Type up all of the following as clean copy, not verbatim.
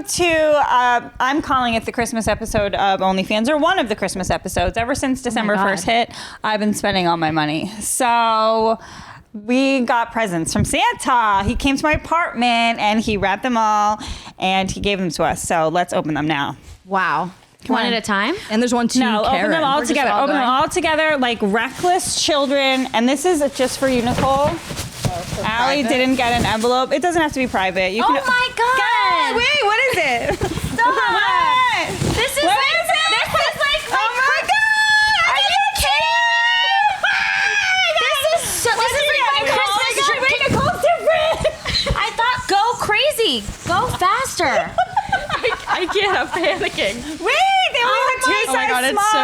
to, I'm calling it the Christmas episode of OnlyFans, or one of the Christmas episodes. Ever since December 1st hit, I've been spending all my money. So we got presents from Santa. He came to my apartment and he wrapped them all and he gave them to us. So let's open them now. Wow. One at a time? And there's one too. No, Kerryn. open them all together. Open them all together like reckless children. And this is just for you, Nicole. Allie didn't get an envelope. It doesn't have to be private. You can, my God. Wait, what is it? Stop. What? This is What like, is it? This is like my Oh my God! Are you kidding? This is like my Christmas tree. Wait, Nicole's different. I thought go crazy. Go faster. I can't. I'm panicking. Wait, they only had two Oh my God, size it's so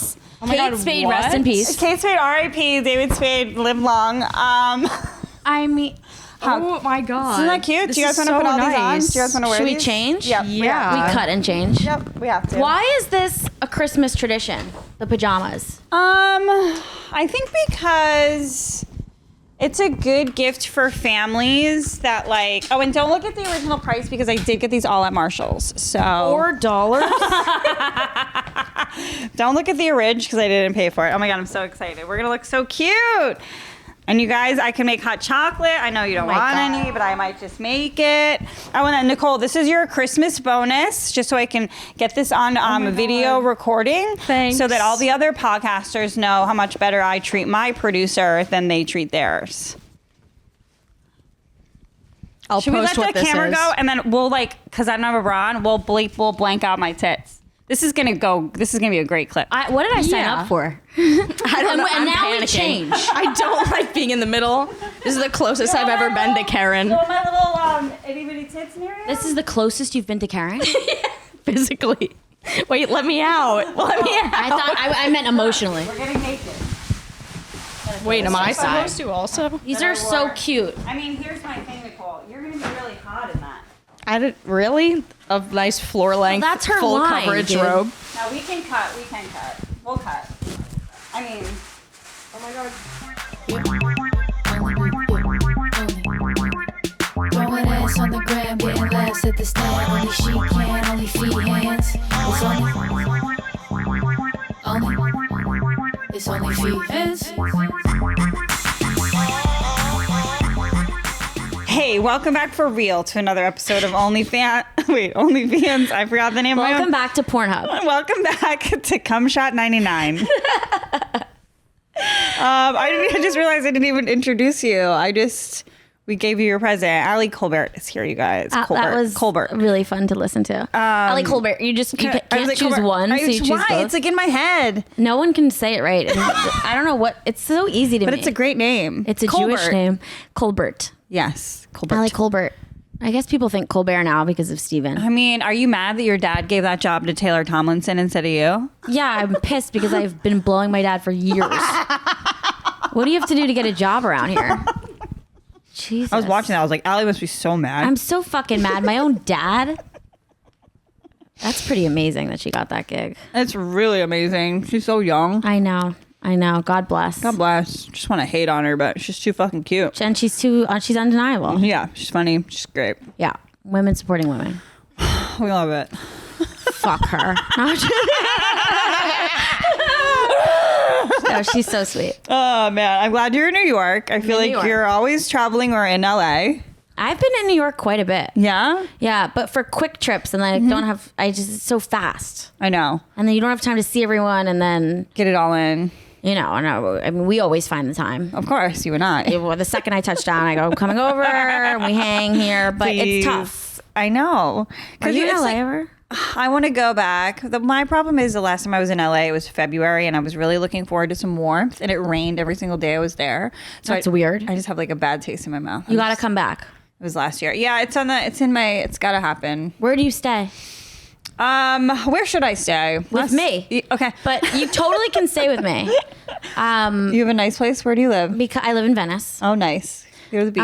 smalls. Oh my Kate God, Spade, what? rest in peace. Kate Spade, R.I.P. David Spade, live long. I mean, Oh my God. Isn't that cute? This Do you guys is want to so put all these on? nice. Do you guys want to wear should these? we change? Yep. Yeah. We cut and change. Yep, we have to. Why is this a Christmas tradition? The pajamas. I think because it's a good gift for families that like, oh, and don't look at the original price because I did get these all at Marshall's. So $4. don't look at the orig because I didn't pay for it. Oh my God, I'm so excited. We're gonna look so cute. And you guys, I can make hot chocolate. I know you don't want any, but I might just make it. Oh, and then Nicole, this is your Christmas bonus, just so I can get this on video recording. Thanks. So that all the other podcasters know how much better I treat my producer than they treat theirs. I'll Should we let post what the this camera is. go? And then we'll because I don't have a bra on, we'll blank out my tits. This is gonna be a great clip. What did I sign Yeah. up for? I don't know. And I'm now we panicking. change. I don't like being in the middle. This is the closest I've ever been to Kerryn. my little itty bitty tits near you? This is the closest you've been to Kerryn? Physically. Wait, let me out. Let me out. I thought I meant emotionally. We're getting naked. Wait, am I supposed to also? These are so cute. I mean, here's my thing, Nicole. You're gonna be really hot in that. I did really a nice floor length, Well, that's her full line, coverage dude. robe. No, we can cut. We'll cut. I mean, oh my God. Throwing ass on the gram, getting laughs at the stand. Only she can, only Feehans. It's only Feehans. Hey, welcome back for real to another episode of OnlyFans. I forgot the name of my Welcome own. back to Pornhub. Welcome back to Cumshot 99. I just realized I didn't even introduce you. We gave you your present. Allie Kolbert is here, you guys. That was Colbert. really fun to listen to. Allie Kolbert. You can't I was like, choose Colbert. one, so you choose why? both. It's like in my head. No one can say it right. And I don't know what. It's so easy to me. But it's a great name. It's a Colbert. Jewish name. Kolbert. Yes, Colbert. Allie Kolbert. I guess people think Colbert now because of Steven. I mean, are you mad that your dad gave that job to Taylor Tomlinson instead of you? Yeah, I'm pissed because I've been blowing my dad for years. What do you have to do to get a job around here? Jesus. I was watching that. I was like, Allie must be so mad. I'm so fucking mad. My own dad. That's pretty amazing that she got that gig. It's really amazing. She's so young. I know. God bless. God bless. Just want to hate on her, but she's too fucking cute. And she's undeniable. Yeah, she's funny. She's great. Yeah. Women supporting women. We love it. Fuck her. No, she's so sweet. Oh, man. I'm glad you're in New York. I feel in New like York. you're always traveling or in LA. I've been in New York quite a bit. Yeah? Yeah, but for quick trips, and then it's so fast. I know. And then you don't have time to see everyone, and then, Get it all in. I mean, we always find the time. Of course, you and I. Well, the second I touch down, I go, coming over, and we hang here, but Please. it's tough. I know. Are you in it's LA like- ever? I want to go back. My problem is the last time I was in LA, it was February, and I was really looking forward to some warmth, and it rained every single day I was there. So That's weird. I just have like a bad taste in my mouth. You got to come back. It was last year. Yeah, it's got to happen. Where do you stay? Where should I stay? With me. Okay. But you totally can stay with me. You have a nice place? Where do you live? Because I live in Venice. Oh, nice. You're the beach.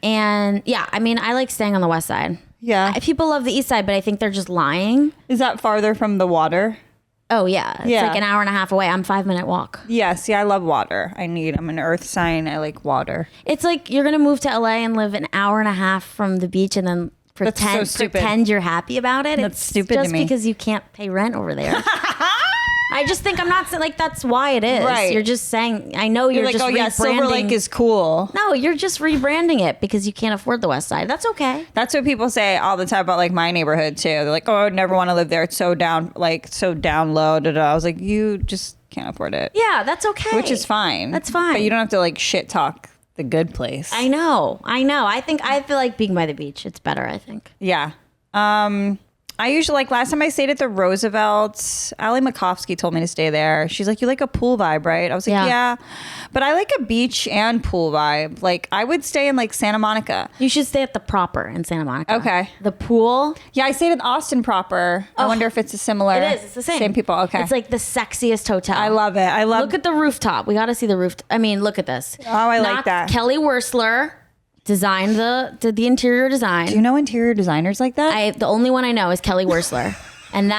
And yeah, I mean, I like staying on the west side. yeah. People love the east side, but I think they're just lying. Is that farther from the water? Oh yeah. It's Yeah. like an hour and a half away. I'm 5-minute walk. Yes. Yeah, I love water. I'm an earth sign. I like water. It's like you're going to move to LA and live an hour and a half from the beach and then pretend you're happy about it. That's It's stupid to just me. because you can't pay rent over there. I just think I'm not like that's why it is. Right. You're just saying. I know you're like, just oh yeah, Silver Lake is cool. No, you're just rebranding it because you can't afford the West Side. That's okay. That's what people say all the time about like my neighborhood too. They're like, oh, I'd never want to live there. It's so down, like so down low. Da, da. I was like, you just can't afford it. Yeah, that's okay. Which is fine. That's fine. But you don't have to like shit talk the good place. I know. I feel like being by the beach. It's better. I think. Yeah. I usually like last time I stayed at the Roosevelt, Ali Makovsky told me to stay there. She's like, you like a pool vibe, right? I was like, yeah. But I like a beach and pool vibe. Like I would stay in like Santa Monica. You should stay at the Proper in Santa Monica. Okay. The pool. Yeah, I stayed at Austin Proper. I wonder if it's a similar. It is. It's the same. Same people. Okay. It's like the sexiest hotel. I love it. Look at the rooftop. We got to see the roof. I mean, look at this. Oh, I like that. Kelly Wersler designed did the interior design. Do you know interior designers like that? The only one I know is Kelly Wersler. And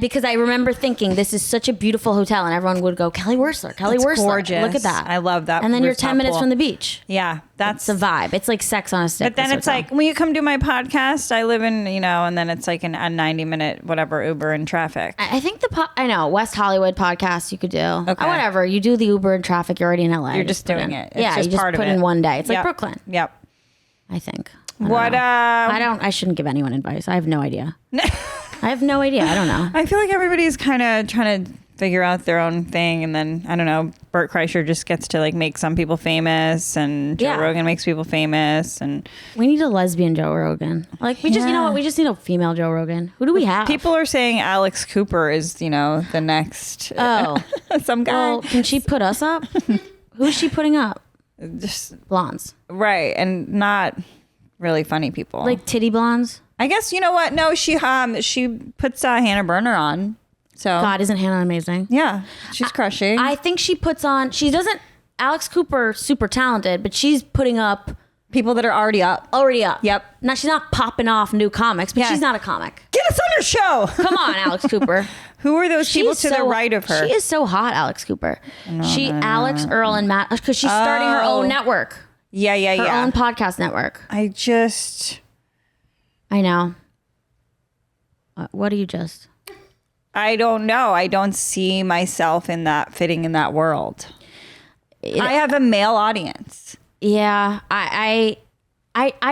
because I remember thinking this is such a beautiful hotel, and everyone would go, Kelly Wersler, Kelly It's Wersler. gorgeous. Look at that. I love that. And then you're 10 rooftop minutes pool. from the beach. Yeah, that's It's a vibe. It's like Sex on a Stick. But then this it's hotel. like when you come do my podcast, I live in, and then it's like a 90-minute whatever Uber in traffic. I think I know West Hollywood podcast you could do. Okay. Whatever. You do the Uber and traffic. You're already in LA. You're just put doing in- it. It's Yeah, just you just part of put in it. one day. It's like Yep. Brooklyn. Yep. I think. What? I shouldn't give anyone advice. I have no idea. I have no idea. I don't know. I feel like everybody's kind of trying to figure out their own thing, and then I don't know. Bert Kreischer just gets to like make some people famous, and Joe Rogan makes people famous, and We need a lesbian Joe Rogan. Like we just, you know what? We just need a female Joe Rogan. Who do we have? people are saying Alex Cooper is, the next. Oh. Some guy. Well, can she put us up? Who's she putting up? Just Blondes. right, and not really funny people. Like titty blondes? I guess you know what? No, she puts Hannah Berner on. So God, isn't Hannah amazing? yeah, she's crushing. I think she puts on, she doesn't, Alex Cooper, super talented, but she's putting up. people that are already up. Yep. Now she's not popping off new comics, but Yeah. she's not a comic. Get us on your show. Come on, Alex Cooper. Who are those people She's to the so- right of her? She is so hot, Alex Cooper. Alex, Earl, and Matt, because she's starting her own network, Yeah, her own podcast network. I know. What do you just? I don't know. I don't see myself fitting in that world. I have a male audience. Yeah, I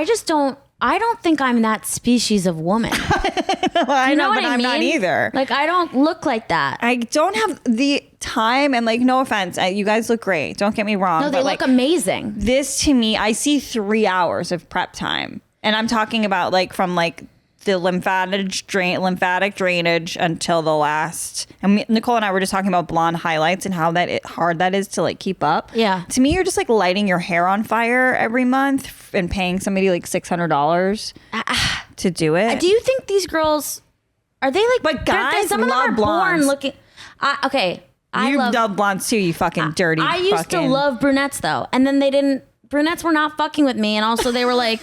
just don't. I don't think I'm that species of woman. I know, but I'm not either. Like I don't look like that. I don't have the time, and like, no offense, you guys look great. Don't get me wrong. No, they but look like, amazing. this to me, I see 3 hours of prep time, and I'm talking about like from like the lymphatic drainage until the last. And Nicole and I were just talking about blonde highlights and how hard that is to like keep up. Yeah. To me, you're just like lighting your hair on fire every month and paying somebody like $600 to do it. Do you think these girls are they like? But guys some of them love are blondes. born looking. Okay, You love blondes too, you fucking dirty. I used to love brunettes though, and then they didn't. Brunettes were not fucking with me, and also they were like,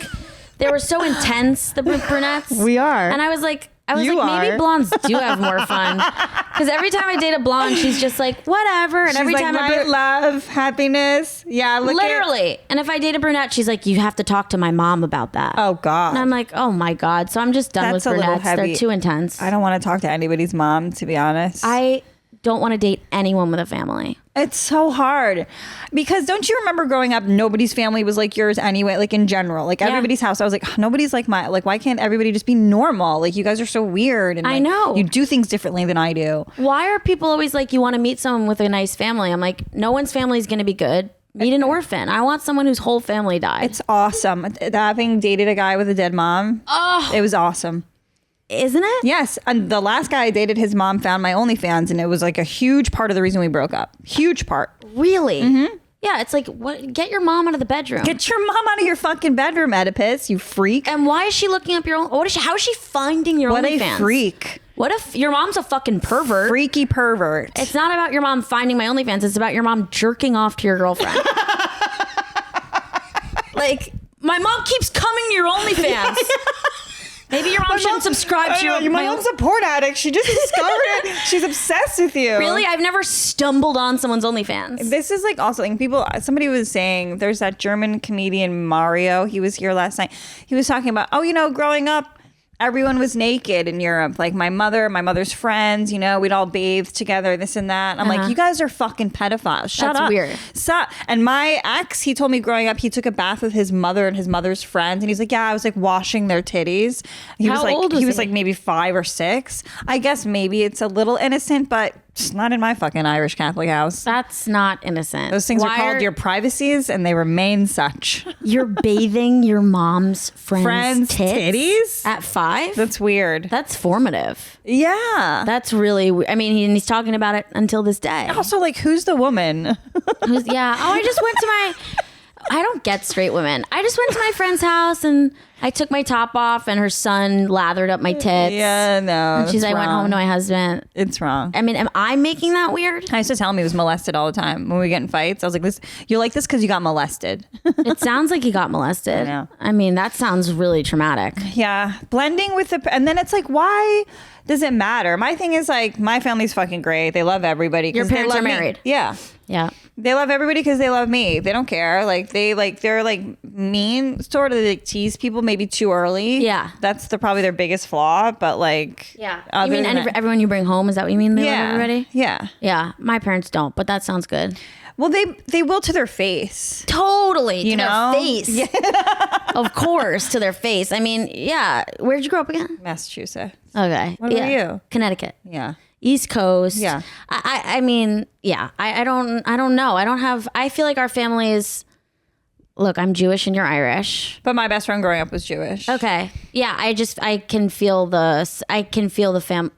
they were so intense. The brunettes. We are. And I was like, maybe are. blondes do have more fun. Because every time I date a blonde, she's just like, whatever. And She's every like, time light, love, happiness. Yeah, look literally. And if I date a brunette, she's like, you have to talk to my mom about that. Oh God. And I'm like, oh my God. So I'm just done That's with a little brunettes. heavy. They're too intense. I don't want to talk to anybody's mom, to be honest. I don't want to date anyone with a family. It's so hard because don't you remember growing up, nobody's family was like yours anyway, like in general, like everybody's house. I was like, nobody's like why can't everybody just be normal? Like you guys are so weird. And I like, know. you do things differently than I do. Why are people always like, you want to meet someone with a nice family? I'm like, no one's family is going to be good. Meet an orphan. I want someone whose whole family died. It's awesome. Having dated a guy with a dead mom. Oh, it was awesome. Isn't it? Yes. And the last guy I dated, his mom found my OnlyFans, and it was like a huge part of the reason we broke up. Huge part. Really? Mm-hmm. Yeah, it's like, what? Get your mom out of the bedroom. Get your mom out of your fucking bedroom, Oedipus, you freak. And why is she looking up your own? How is she finding your What OnlyFans? a freak. What if your mom's a fucking pervert? Freaky pervert. It's not about your mom finding my OnlyFans. It's about your mom jerking off to your girlfriend. Like, my mom keeps coming to your OnlyFans. Maybe your mom shouldn't unsubscribe to your my own support addict. She just discovered it. She's obsessed with you. Really? I've never stumbled on someone's OnlyFans. This is like also like somebody was saying there's that German comedian Mario. He was here last night. He was talking about, growing up, everyone was naked in Europe. Like my mother's friends, we'd all bathe together, this and that. I'm like, you guys are fucking pedophiles. Shut That's up. weird. Stop. And my ex, he told me growing up, he took a bath with his mother and his mother's friends. And he's like, yeah, I was like washing their titties. How old was he? Was he? like maybe 5 or 6. I guess maybe it's a little innocent, but it's not in my fucking Irish Catholic house. That's not innocent. Those things are called your privacies, and they remain such. You're bathing your mom's friend's titties at 5? That's weird. That's formative. Yeah. That's really. I mean, he's talking about it until this day. Also, like, who's the woman? Yeah. Oh, I just went to my. I don't get straight women. I just went to my friend's house and I took my top off and her son lathered up my tits. Yeah, no. And she's like, I went home to my husband. It's wrong. I mean, am I making that weird? I used to tell him he was molested all the time when we get in fights. I was like, "This, you like this because you got molested." It sounds like he got molested. I know. I mean, that sounds really traumatic. Yeah, blending with and then it's like, why does it matter? My thing is like, my family's fucking great. They love everybody. Your parents are married. Yeah. Yeah. They love everybody because they love me. They don't care. Like they're like mean, sort of like tease people maybe too early. Yeah. That's probably their biggest flaw. But like, Yeah. You mean everyone you bring home? Is that what you mean? They love everybody? Yeah. Yeah. My parents don't, but that sounds good. Well, they will to their face. Totally. You know? Their face. Yeah. Of course, to their face. I mean, yeah. Where'd you grow up again? Massachusetts. Okay. What about you? Connecticut. Yeah. East Coast. Yeah. I mean, yeah. I don't know. I feel like our family is. Look, I'm Jewish and you're Irish. But my best friend growing up was Jewish. Okay. Yeah. I can feel the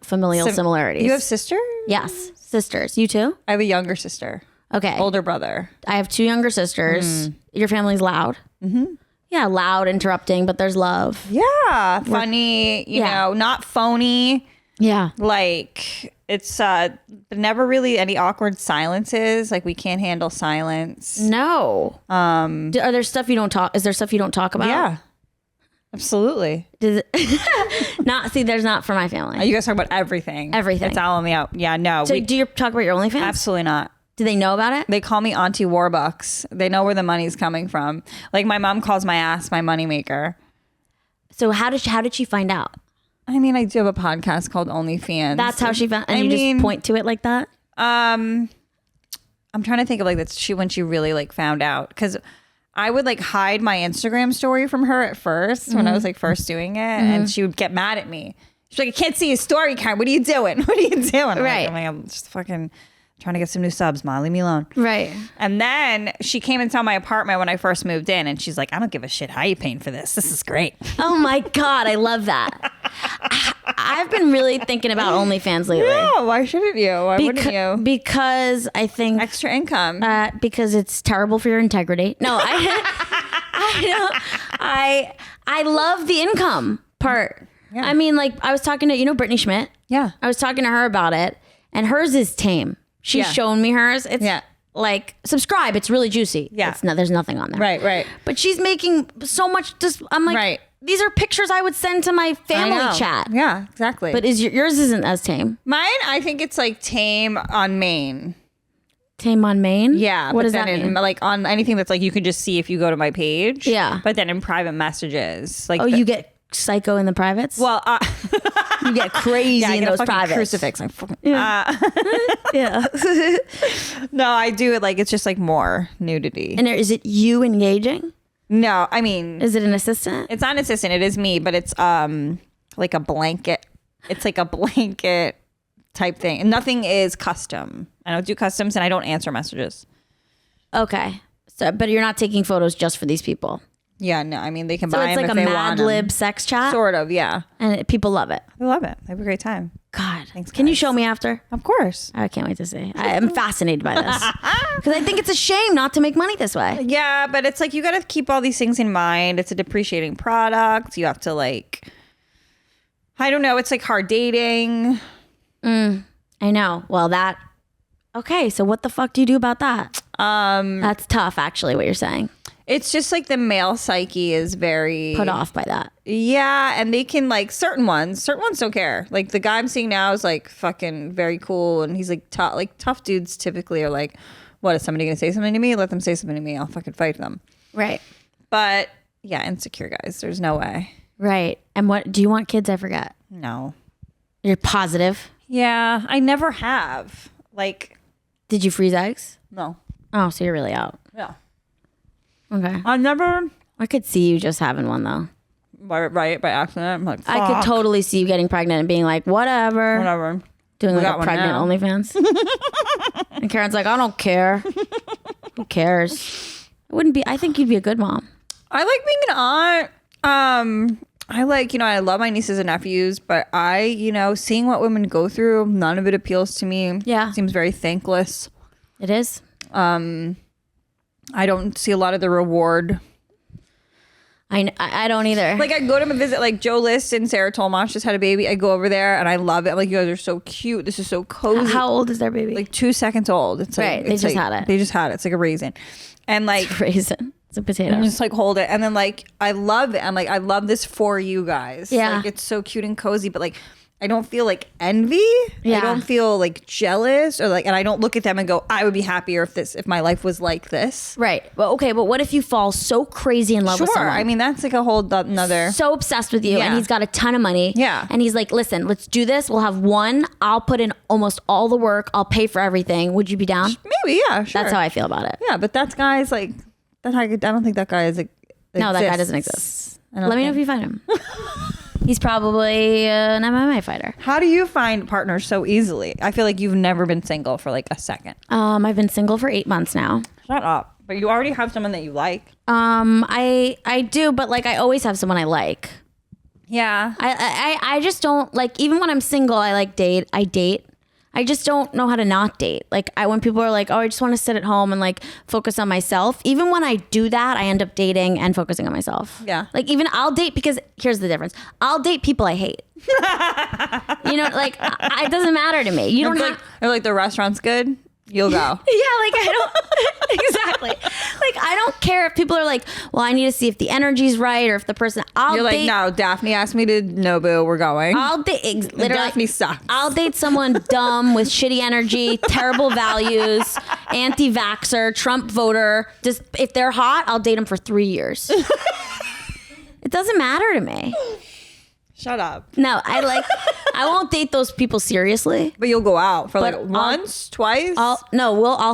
familial similarities. You have sisters? Yes, sisters. You too? I have a younger sister. Okay. Older brother. I have 2 younger sisters. Your family's loud. Mm-hmm. Yeah, loud, interrupting, but there's love. Yeah. Funny, you know, not phony. Yeah. Like, it's never really any awkward silences. Like, we can't handle silence. No. Are there stuff you don't talk? Is there stuff you don't talk about? Yeah. Absolutely. There's not for my family. You guys talk about everything. Everything. It's all on the out. Yeah, no. So do you talk about your OnlyFans? Absolutely not. Do they know about it? They call me Auntie Warbucks. They know where the money's coming from. Like, my mom calls my ass my moneymaker. So how did she find out? I mean, I do have a podcast called OnlyFeehans. That's how she found. And just point to it like that. I'm trying to think of like when she really like found out, because I would like hide my Instagram story from her at first when I was like first doing it, and she would get mad at me. She's like, I can't see your story, Kerryn. What are you doing? What are you doing? Right. I'm just fucking trying to get some new subs, Ma. Leave me alone. Right. And then she came and saw my apartment when I first moved in, and she's like, I don't give a shit how you paying for this. This is great. Oh my God, I love that. I've been really thinking about OnlyFans lately. Yeah, why shouldn't you? Why wouldn't you? Because I think extra income. Because it's terrible for your integrity. No, I love the income part. Yeah. I mean, like I was talking to Brittany Schmidt. Yeah, I was talking to her about it, and hers is tame. She's shown me hers. It's like subscribe. It's really juicy. Yeah, there's nothing on there. Right. But she's making so much. I'm like, these are pictures I would send to my family chat. Yeah, exactly. But yours isn't as tame. Mine, I think it's like tame on main. Tame on main? Yeah. What does that mean? Like on anything that's like you can just see if you go to my page. Yeah. But then in private messages, like you get psycho in the privates. Well, you get crazy in those privates. Crucifix. Yeah. No, I do it like it's just like more nudity. And is it you engaging? No, I mean, is it an assistant? It's not an assistant. It is me, but it's like a blanket. It's like a blanket type thing, and nothing is custom. I don't do customs, and I don't answer messages. Okay, so but you're not taking photos just for these people. Yeah, no. I mean, they can buy them if they want them. So it's like a Mad Lib sex chat? Sort of, yeah. And people love it. They love it. They have a great time. God. Thanks, guys. Can you show me after? Of course. I can't wait to see. I am fascinated by this. Because I think it's a shame not to make money this way. Yeah, but it's like you got to keep all these things in mind. It's a depreciating product. You have to like, I don't know. It's like hard dating. I know. Well, okay. So what the fuck do you do about that? That's tough, actually, what you're saying. It's just like the male psyche is very put off by that. Yeah, and they can like certain ones don't care. Like the guy I'm seeing now is like fucking very cool, and he's like tough. Like tough dudes typically are like, what is somebody gonna say something to me? Let them say something to me. I'll fucking fight them. Right. But yeah, insecure guys. There's no way. Right. And what do you want kids? I forget. No. You're positive. Yeah, I never have. Like, did you freeze eggs? no. Oh, so you're really out. Yeah. Okay. I never. I could see you just having one though. By accident. I'm like, fuck. I could totally see you getting pregnant and being like, whatever. Doing We like got a one pregnant now. OnlyFans. And Kerryn's like, I don't care. Who cares? It wouldn't be. I think you'd be a good mom. I like being an aunt. I like, I love my nieces and nephews, but seeing what women go through, none of it appeals to me. Yeah. It seems very thankless. It is. I don't see a lot of the reward. I don't either. Like I go to visit like Joe List and Sarah Tolmash just had a baby. I go over there and I love it. I'm like, you guys are so cute. This is so cozy. How old is their baby? Like 2 seconds old. It's like, Right, they it's just like- had it. They just had it. It's like a raisin. And like Raisin. It's a potato. just like hold it. And then like I love it. I'm like, I love this for you guys. Yeah. Like it's so cute and cozy, but like I don't feel like envy. Yeah. I don't feel like jealous or like, and I don't look at them and go, I would be happier if my life was like this. Right. Well, okay, but what if you fall so crazy in love with Sure. someone? I mean, that's like a whole another. So obsessed with you, and Yeah. he's got a ton of money. Yeah. And he's like, listen, let's do this. We'll have one. I'll put in almost all the work. I'll pay for everything. Would you be down? Maybe, yeah, sure. That's how I feel about it. Yeah, but that guy's like, I don't think that guy is like. No, that guy doesn't exist. I don't Let me know think- if you find him. He's probably an MMA fighter. How do you find partners so easily? I feel like you've never been single for like a second. I've been single for 8 months now. Shut up. But you already have someone that you like. I do, but like I always have someone I like. Yeah. I just don't like, even when I'm single, I date. I just don't know how to not date. Like when people are like, oh, I just want to sit at home and like focus on myself. Even when I do that, I end up dating and focusing on myself. Yeah. Like even I'll date because here's the difference. I'll date people I hate. It doesn't matter to me. You don't have. Or like the restaurant's good, you'll go. Yeah, like I don't exactly. Like I don't care if people are like, well, I need to see if the energy's right or if the person. You're like, date, no, Daphne asked me to Nobu, we're going. I'll date literally. Daphne sucks. I'll date someone dumb with shitty energy, terrible values, anti-vaxxer, Trump voter. Just if they're hot, I'll date them for 3 years. It doesn't matter to me. Shut up. No, I won't date those people seriously. But you'll go out for But like once, twice. I'll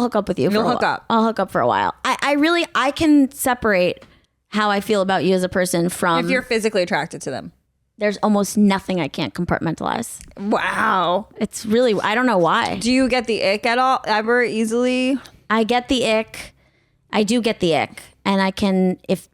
hook up with you. You'll hook up. I'll hook up for a while. I can separate how I feel about you as a person from. if you're physically attracted to them. There's almost nothing I can't compartmentalize. Wow. It's really, I don't know why. Do you get the ick at all ever easily? I get the ick. I do get the ick. And I can, if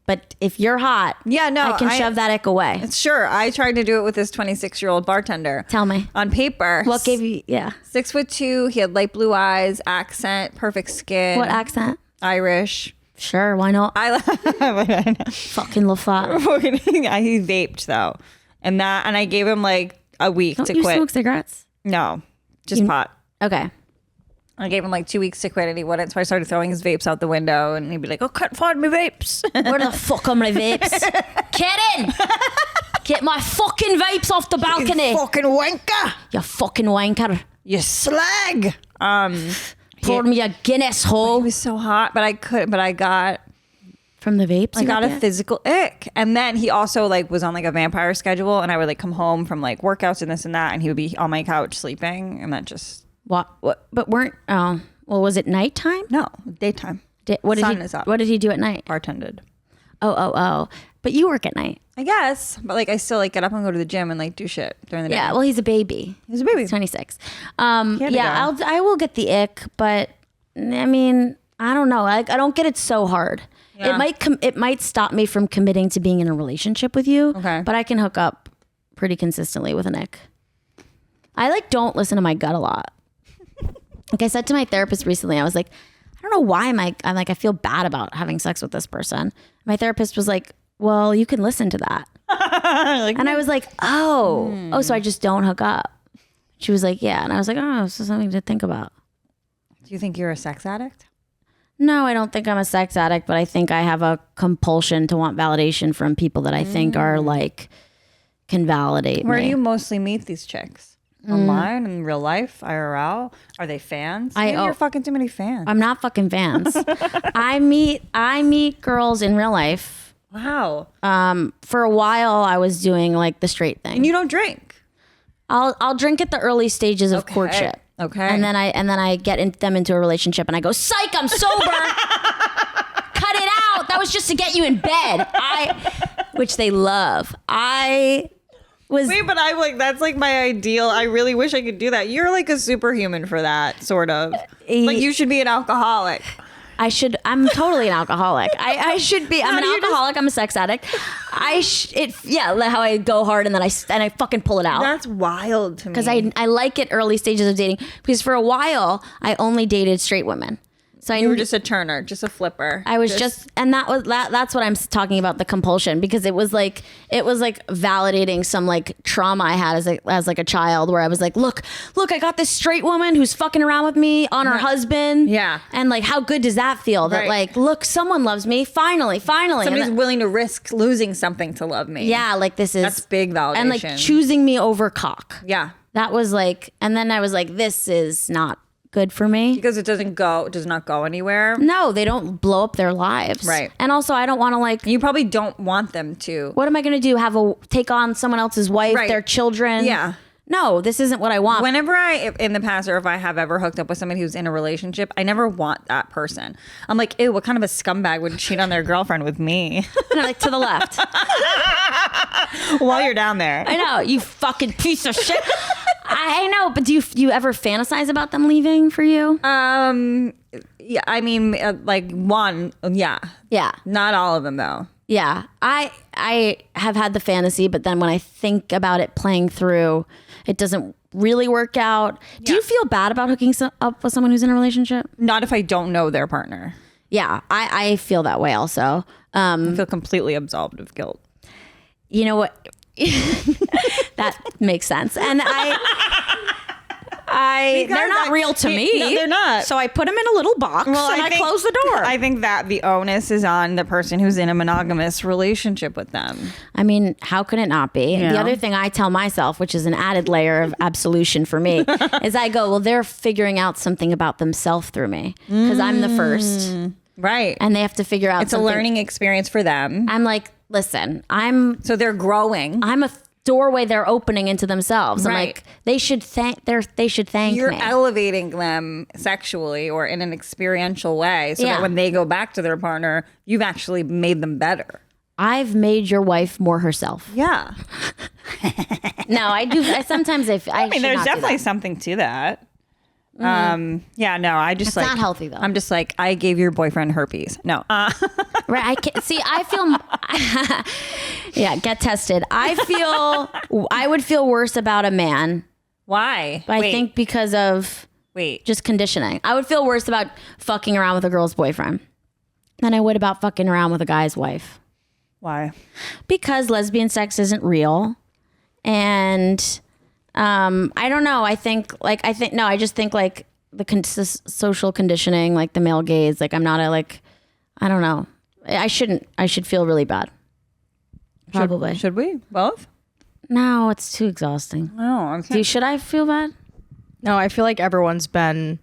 you're hot, Yeah, no, I can shove that ick away. Sure. I tried to do it with this 26-year-old bartender. Tell me. On paper. What gave you, 6'2", he had light blue eyes, accent, perfect skin. what accent? Irish. Sure, why not? I Fucking Lafat. he vaped though. And I gave him like a week Don't to you quit. smoke cigarettes? No, just pot. Okay. I gave him like 2 weeks to quit and he wouldn't. So I started throwing his vapes out the window and he'd be like, oh, can't find my vapes. Where the fuck are my vapes? Kerryn! Get my fucking vapes off the balcony. Fucking wanker. You fucking wanker. You slag. Pour me a Guinness, It ho. was so hot, but I got From the vapes? I got a that? physical ick. And then he also like was on like a vampire schedule and I would like come home from like workouts and this and that and he would be on my couch sleeping and that just What? But was it nighttime? no, daytime. What did Sun he? is up. What did he do at night? Bartended. Oh. But you work at night. I guess. But like I still like get up and go to the gym and like do shit during the day. Yeah. Well, he's a baby. He's a baby. He's 26. had to Yeah. go. I will get the ick, but I mean, I don't know. I don't get it so hard. Yeah. It might stop me from committing to being in a relationship with you. Okay. But I can hook up pretty consistently with an ick. I don't listen to my gut a lot. Like I said to my therapist recently, I was like, I don't know why I feel bad about having sex with this person. My therapist was like, well, you can listen to that. And I was like, oh, so I just don't hook up. She was like, yeah. And I was like, oh, so something to think about. Do you think you're a sex addict? No, I don't think I'm a sex addict, but I think I have a compulsion to want validation from people that I think are like, can validate Where me. do you mostly meet these chicks? Online, in real life, IRL? Are they fans? Maybe you're fucking too many fans. I'm not fucking fans. I meet girls in real life. Wow. For a while I was doing like the straight thing. And you don't drink. I'll drink at the early stages of courtship. Okay. And then I get them into a relationship and I go, psych, I'm sober. Cut it out. That was just to get you in bed. Which they love. Wait, but I'm like, that's like my ideal. I really wish I could do that. You're like a superhuman for that, sort of. Like you should be an alcoholic. I'm totally an alcoholic. I should be. I'm an alcoholic. I'm a sex addict. How I go hard and then I fucking pull it out. That's wild to me. Because I like it early stages of dating. Because for a while I only dated straight women. So you were just a turner, just a flipper. I was and that's what I'm talking about, the compulsion, because it was like validating some like trauma I had as like a child, where I was like, look, I got this straight woman who's fucking around with me on her husband. Yeah. And like, how good does that feel? That like, look, someone loves me. Finally. Somebody's willing to risk losing something to love me. Yeah. Like that's big validation. And like choosing me over cock. Yeah. That was like, and then I was like, this is not good for me. Because it does not go anywhere. No, they don't blow up their lives. Right. And also I don't want to like, you probably don't want them to. What am I going to do? Take on someone else's wife, their children? Yeah. No, this isn't what I want. Whenever in the past, or if I have ever hooked up with somebody who's in a relationship, I never want that person. I'm like, ew, what kind of a scumbag would cheat on their girlfriend with me? And I'm like, to the left. While you're down there. I know, you fucking piece of shit. I know, but do you ever fantasize about them leaving for you? Yeah, I mean, like one, yeah. Yeah. Not all of them, though. Yeah. I have had the fantasy, but then when I think about it playing through, it doesn't really work out. Do you feel bad about hooking up with someone who's in a relationship? Not if I don't know their partner. Yeah, I feel that way also. I feel completely absolved of guilt. You know what? That makes sense. And they're not real to me. No, they're not. So I put them in a little box and I close the door. I think that the onus is on the person who's in a monogamous relationship with them. I mean, how can it not be? Yeah. The other thing I tell myself, which is an added layer of absolution for me, is I go, well, they're figuring out something about themselves through me because I'm the first. Right. And they have to figure out it's something. A learning experience for them. I'm like, listen, so they're growing. I'm a doorway they're opening into themselves. I'm Right. like, they should thank You're me. elevating them sexually or in an experiential way so that when they go back to their partner, you've actually made them better. I've made your wife more herself. Yeah. No, I do. Sometimes I mean, there's definitely something to that. Yeah, no, I just It's like not healthy though. I'm just like, I gave your boyfriend herpes. No. Right. I can't see. I feel. Yeah. Get tested. I would feel worse about a man. Why? I think because of just conditioning. I would feel worse about fucking around with a girl's boyfriend than I would about fucking around with a guy's wife. Why? Because lesbian sex isn't real, and I don't know. I just think like the social conditioning, like the male gaze. Like I'm not I don't know. I should feel really bad. Probably. Should we both? No, it's too exhausting. No, okay. Should I feel bad? No, I feel like everyone's been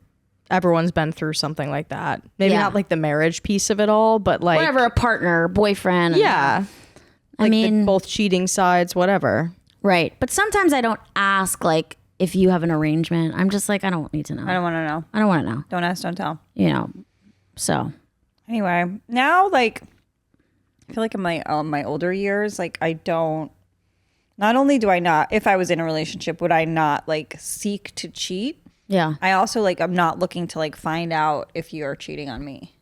through something like that. Maybe not like the marriage piece of it all, but like whatever, a partner, boyfriend. Yeah. I mean, both cheating sides, whatever. Right. But sometimes I don't ask like if you have an arrangement. I'm just like, I don't need to know. I don't want to know. I don't want to know. Don't ask, don't tell. You know. So anyway, now like I feel like in my older years, like I don't. Not only do I not, if I was in a relationship, would I not like seek to cheat? yeah, I also like I'm not looking to like find out if you're cheating on me.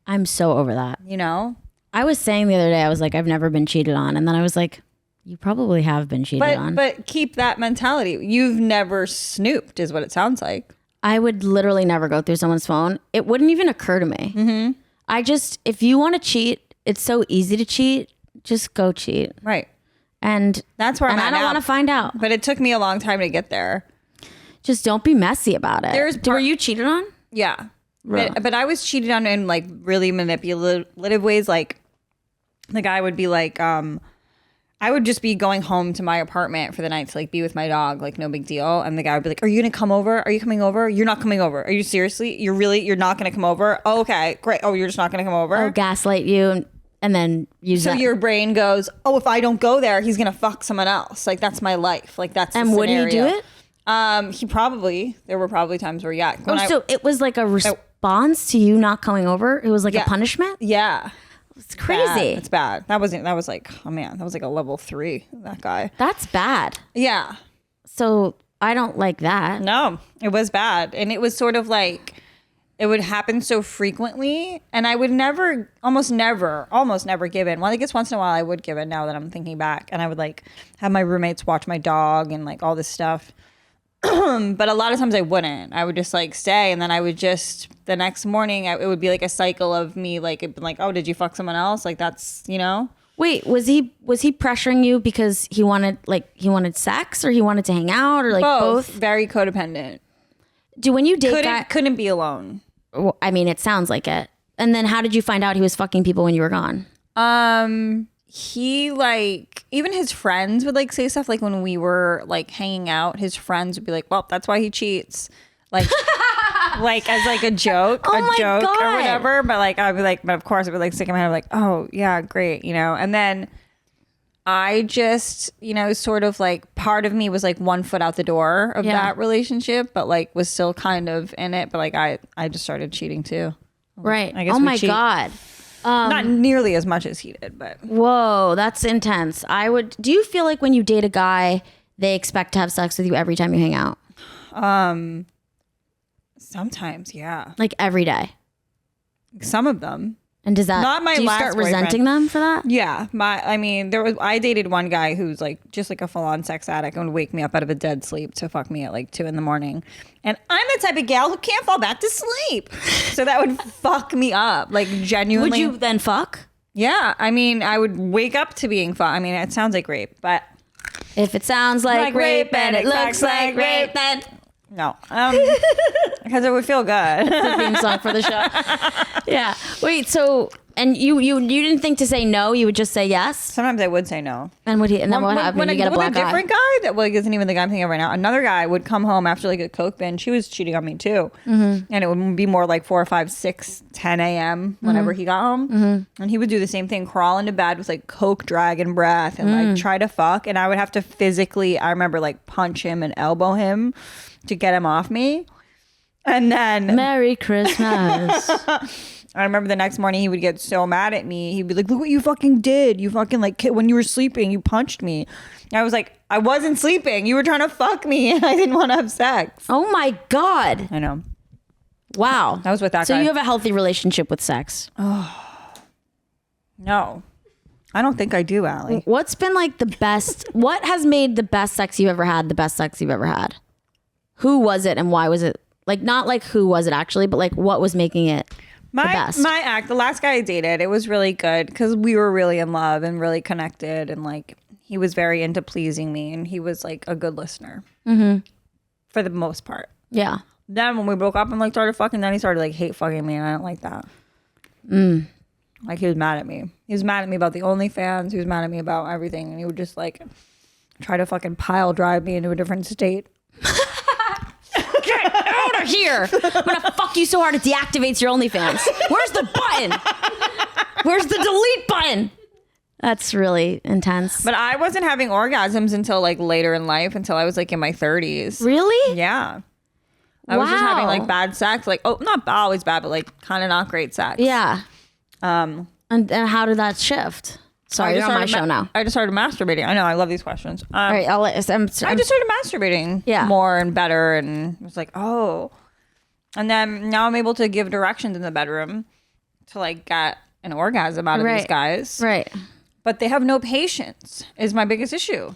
I'm so over that. You know. I was saying the other day, I was like, I've never been cheated on, and then I was like, you probably have been cheated on. But keep that mentality. You've never snooped, is what it sounds like. I would literally never go through someone's phone. It wouldn't even occur to me. Mm-hmm. If you want to cheat, it's so easy to cheat. Just go cheat. Right. And that's where I'm at I don't now. want to find out. But it took me a long time to get there. Just don't be messy about it. Were you cheated on? Yeah. But I was cheated on in like really manipulative ways. Like the guy would be like, I would just be going home to my apartment for the night to like be with my dog, like no big deal. And the guy would be like, "Are you gonna come over? Are you coming over? You're not coming over. Are you seriously? You're not gonna come over? Oh, okay, great. Oh, you're just not gonna come over? Oh, gaslight you and then use So that. your brain goes, oh, if I don't go there, he's gonna fuck someone else. Like that's my life. Like that's and the would he do scenario. it? There were probably times where So it was like a response to you not coming over? It was like a punishment? Yeah. It's crazy. It's bad. That was like, oh man, that was like a level 3, that guy. That's bad. Yeah. So I don't like that. No, it was bad. And it was sort of like, it would happen so frequently. And I would almost never give in. Well, I guess once in a while I would give in now that I'm thinking back. And I would like have my roommates watch my dog and like all this stuff. But a lot of times I wouldn't. I would just like stay, and then I would just the next morning it would be like a cycle of me like oh, did you fuck someone else? Like that's Wait, was he pressuring you because he wanted sex or he wanted to hang out or like both? Very codependent. When you date couldn't be alone. Well, I mean, it sounds like it. And then how did you find out he was fucking people when you were gone? He like even his friends would like say stuff like when we were like hanging out, his friends would be like, well, that's why he cheats, like like as like a joke or whatever. But like I'd be like, but of course it would like stick in my head like, oh yeah, great, and then I just sort of like part of me was like 1 foot out the door of that relationship, but like was still kind of in it, but like I just started cheating too. Right. I guess oh my God. Not nearly as much as he did, but whoa, that's intense. Do you feel like when you date a guy, they expect to have sex with you every time you hang out? Sometimes, yeah. Like every day? Some of them. And does that not my do you last start boyfriend. resenting them for that? Yeah. I dated one guy who's like just like a full-on sex addict and would wake me up out of a dead sleep to fuck me at like 2 a.m. And I'm the type of gal who can't fall back to sleep. So that would fuck me up. Like genuinely. Would you then fuck? Yeah. I mean, I would wake up to being fucked. I mean, it sounds like rape, but if it sounds like rape and it looks like rape, then no. Because it would feel good. The theme song for the show. Yeah. Wait, so and you didn't think to say no, you would just say yes? Sometimes I would say no. And what happened when you get a black eye? A different guy that isn't even the guy I'm thinking of right now. Another guy would come home after like a coke binge. She was cheating on me too. Mm-hmm. And it would be more like 4, 5, 6, 10 a.m. whenever he got home. Mm-hmm. And he would do the same thing, crawl into bed with like coke dragon breath and like try to fuck. And I would have to physically, I remember like punch him and elbow him to get him off me. And then Merry Christmas. I remember the next morning he would get so mad at me. He'd be like, look what you fucking did. You fucking like when you were sleeping, you punched me. And I was like, I wasn't sleeping. You were trying to fuck me and I didn't want to have sex. Oh my God. I know. Wow. That was with that guy. So you have a healthy relationship with sex? Oh, no. I don't think I do, Allie. What's been like the best, what has made the best sex you ever had the best sex you've ever had? Who was it and why was it? Like not like who was it actually, but like what was making it the best? The last guy I dated, it was really good because we were really in love and really connected, and like he was very into pleasing me, and he was like a good listener for the most part. Yeah. Then when we broke up and like started fucking, then he started like hate fucking me, and I didn't like that. Like he was mad at me. He was mad at me about the OnlyFans. He was mad at me about everything, and he would just like try to fucking pile drive me into a different state. Get out of here. I'm gonna fuck you so hard it deactivates your OnlyFans. Where's the button? Where's the delete button? That's really intense. But I wasn't having orgasms until like later in life, until I was like in my 30s. Really? Yeah. I was just having like bad sex, like not always bad, but like kind of not great sex. Yeah. And how did that shift? Sorry, you're on my show now. I just started masturbating. I know, I love these questions. All right, I just started masturbating more and better, and it was like, oh. And then now I'm able to give directions in the bedroom to like get an orgasm out of these guys. Right. But they have no patience is my biggest issue.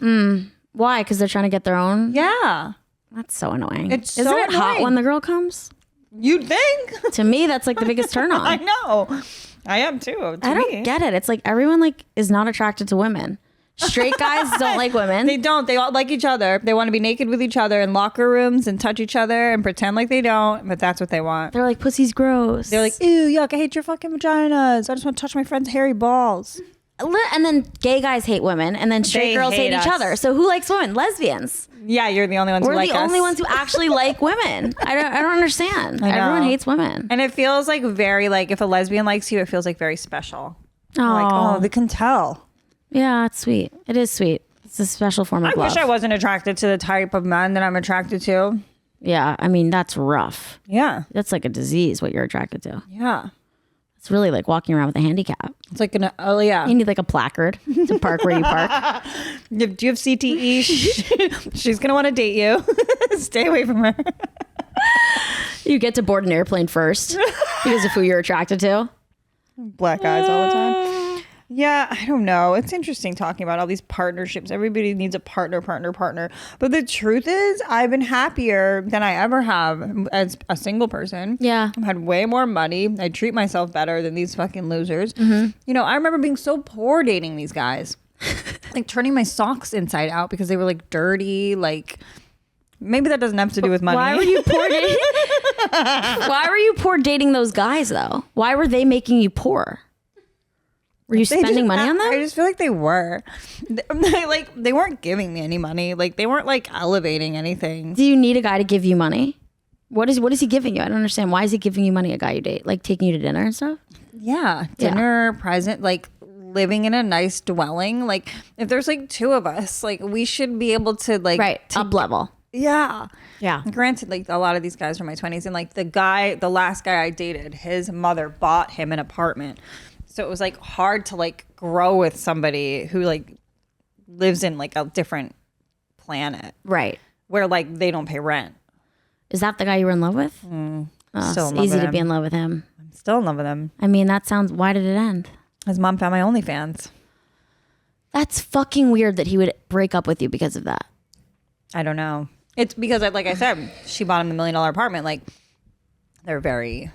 Why? Because they're trying to get their own? Yeah. That's so annoying. Isn't it hot annoying. when the girl comes? You'd think. To me, that's like the biggest turn on. I know. I am too. I don't get it. It's like everyone like is not attracted to women. Straight guys don't like women. They don't. They all like each other. They want to be naked with each other in locker rooms and touch each other and pretend like they don't, but that's what they want. They're like, pussy's gross. They're like, ew, yuck, I hate your fucking vaginas. I just want to touch my friend's hairy balls. And then gay guys hate women, and then straight They girls hate hate each us. other. So who likes women? Lesbians. Yeah, you're the only ones We're who like the us. only ones who actually like women. I don't understand. I know. Everyone hates women. And it feels like very, like, if a lesbian likes you, it feels like very special. Like, oh, they can tell. Yeah, it's sweet. It is sweet. It's a special form of I love. wish I wasn't attracted to the type of men that I'm attracted to. Yeah, I mean, that's rough. Yeah. That's like a disease, what you're attracted to. Yeah. It's really like walking around with a handicap. It's like yeah. You need like a placard to park where you park. Do you have CTE? She's going to want to date you. Stay away from her. You get to board an airplane first because of who you're attracted to. Black eyes all the time. Yeah, I don't know. It's interesting talking about all these partnerships. Everybody needs a partner. But the truth is, I've been happier than I ever have as a single person. Yeah. I've had way more money. I treat myself better than these fucking losers. Mm-hmm. You know, I remember being so poor dating these guys. Like turning my socks inside out because they were like dirty. Like, maybe that doesn't have to do with money. Why were you poor dating? Why were you poor dating those guys though? Why were they making you poor? Were you spending money on them? I just feel like they were. They weren't giving me any money. Like they weren't like elevating anything. Do you need a guy to give you money? What is he giving you? I don't understand. Why is he giving you money, a guy you date? Like taking you to dinner and stuff? Yeah. Dinner, present, like living in a nice dwelling. Like if there's like two of us, like we should be able to like up level. Yeah. Yeah. Granted, like a lot of these guys are my 20s, and like the last guy I dated, his mother bought him an apartment. So it was like hard to like grow with somebody who like lives in like a different planet. Right. Where like they don't pay rent. Is that the guy you were in love with? Still It's in love easy with to him. be in love with him. I'm still in love with him. I mean, why did it end? His mom found my OnlyFans. That's fucking weird that he would break up with you because of that. I don't know. It's because, like I said, she bought him the $1 million apartment. Like, they're very...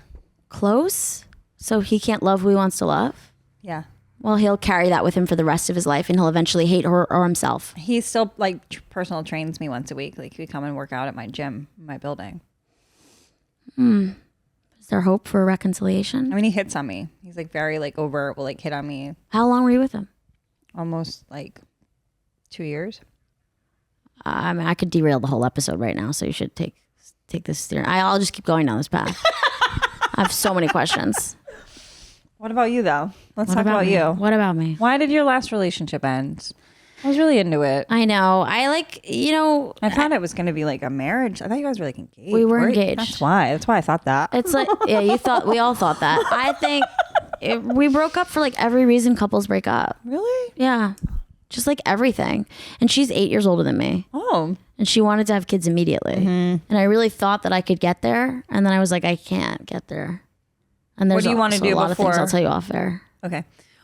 Close? So he can't love who he wants to love? Yeah. Well, he'll carry that with him for the rest of his life, and he'll eventually hate her or himself. He still, like, personal trains me once a week. Like, he would come and work out at my gym, my building. Is there hope for a reconciliation? I mean, he hits on me. He's, like, very, like, overt, will, like, hit on me How long were you with him? almost, like, 2 years. I mean, I could derail the whole episode right now, so you should take this steering. I'll just keep going down this path. I have so many questions. What about you, though? Let's What talk about me? you. What about me? Why did your last relationship end? I was really into it. I know. I thought it was going to be like a marriage. I thought you guys were like engaged. We were right? engaged. That's why I thought that. It's like, yeah, we all thought that. I think we broke up for like every reason couples break up. Really? Yeah. Just like everything. And she's 8 years older than me. Oh. And she wanted to have kids immediately. And I really thought that I could get there. And then I was like, I can't get there. And there's What do you want to also do a lot of things before- I'll tell you off air. Okay.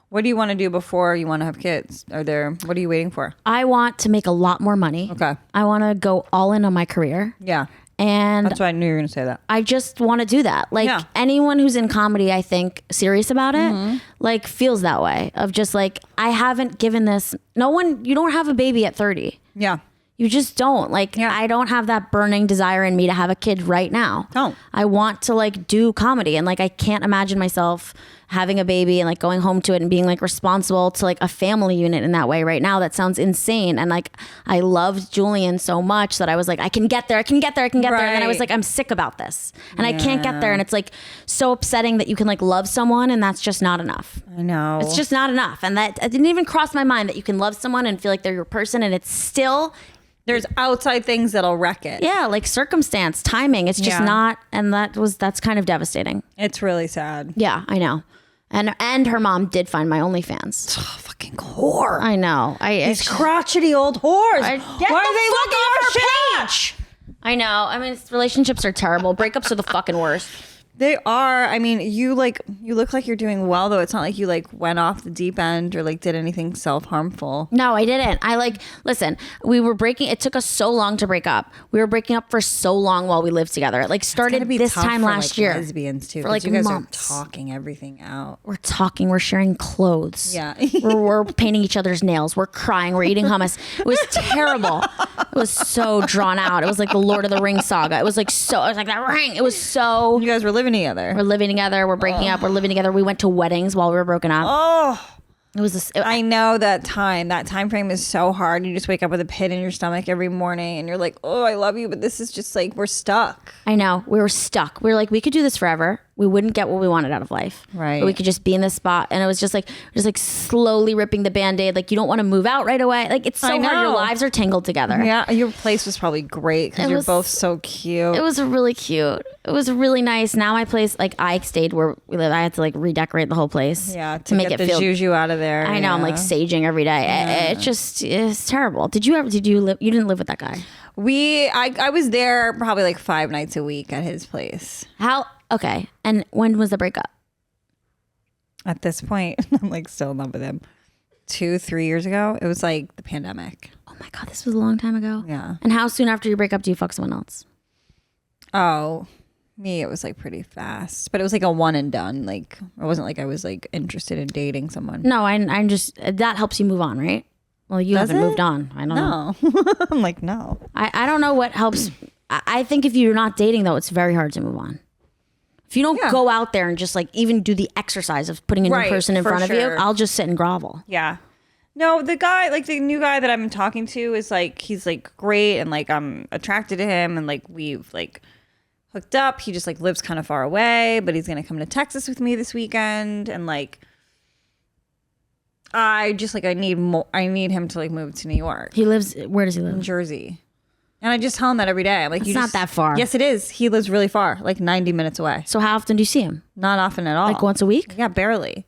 What do you want to do before you want to have kids? What are you waiting for? I want to make a lot more money. Okay. I want to go all in on my career. Yeah. And That's why I knew you were going to say that. I just want to do that. Like Yeah. anyone who's in comedy, I think, serious about it, like feels that way of just like, I haven't given this. You don't have a baby at 30. Yeah. You just don't. Like, Yeah. I don't have that burning desire in me to have a kid right now. Don't. I want to like do comedy, and like I can't imagine myself having a baby and like going home to it and being like responsible to like a family unit in that way right now. That sounds insane. And like I loved Julian so much that I was like, I can get there. And then I was Right. like, I'm sick about this and I can't get there. And it's like so upsetting that you can like love someone and that's just not enough. I know. It's just not enough. And that it didn't even cross my mind that you can love someone and feel like they're your person, and it's still, there's outside things that'll wreck it. yeah, like circumstance, timing. It's just Yeah. not. And that's kind of devastating. It's really sad. Yeah, I know. And her mom did find my OnlyFans. Oh, fucking whore. I know. These crotchety old whores. Why are they looking at our page? I know. I mean, relationships are terrible. Breakups are the fucking worst. They are. I mean, you look like you're doing well, though. It's not like you like went off the deep end or like did anything self-harmful. No, I didn't. Listen, it took us so long to break up. We were breaking up for so long while we lived together. It like started this time last year. Lesbians too. For like you guys months. are talking everything out. We're talking, we're sharing clothes. Yeah. we're painting each other's nails. We're crying. We're eating hummus. It was terrible. It was so drawn out. It was like the Lord of the Rings saga. It was like that ring. It was so. You guys were living together. We're living together. We're breaking up. We're living together. We went to weddings while we were broken up. Oh. It was I know that time. That time frame is so hard. You just wake up with a pit in your stomach every morning and you're like, oh, I love you. But this is just like, we're stuck. I know. We were stuck. We were like, we could do this forever. We wouldn't get what we wanted out of life. Right. But we could just be in this spot. And it was just like slowly ripping the Band-Aid. Like, you don't want to move out right away. Like, it's so hard. Your lives are tangled together. Yeah. Your place was probably great because you're both so cute. It was really cute. It was really nice. Now my place, like, I stayed where we live. I had to like redecorate the whole place. Yeah. To make get it the feel juju out of there. I know. I'm like saging every day. It's terrible. Did you live? You didn't live with that guy. I was there probably like 5 nights a week at his place. Okay. And when was the breakup? At this point, I'm like still in love with him. 2-3 years ago, it was like the pandemic. Oh my God, this was a long time ago. Yeah. And how soon after you break up do you fuck someone else? Oh, me, it was like pretty fast, but it was like a one and done. Like it wasn't like I was like interested in dating someone. No, I'm just, that helps you move on, right? Well, you haven't moved on. I don't know. I'm like, no. I don't know what helps. I think if you're not dating though, it's very hard to move on. If you don't go out there and just like even do the exercise of putting a new person in front of you, I'll just sit and grovel. Yeah. No, the guy, like the new guy that I'm talking to is like, he's like great and like I'm attracted to him and like we've like hooked up. He just like lives kind of far away, but he's going to come to Texas with me this weekend. And like, I just like, I need him to like move to New York. Where does he live? In Jersey. And I just tell him that every day. I'm like, it's not that far. Yes, it is. He lives really far, like 90 minutes away. So how often do you see him? Not often at all. Like once a week? Yeah, barely.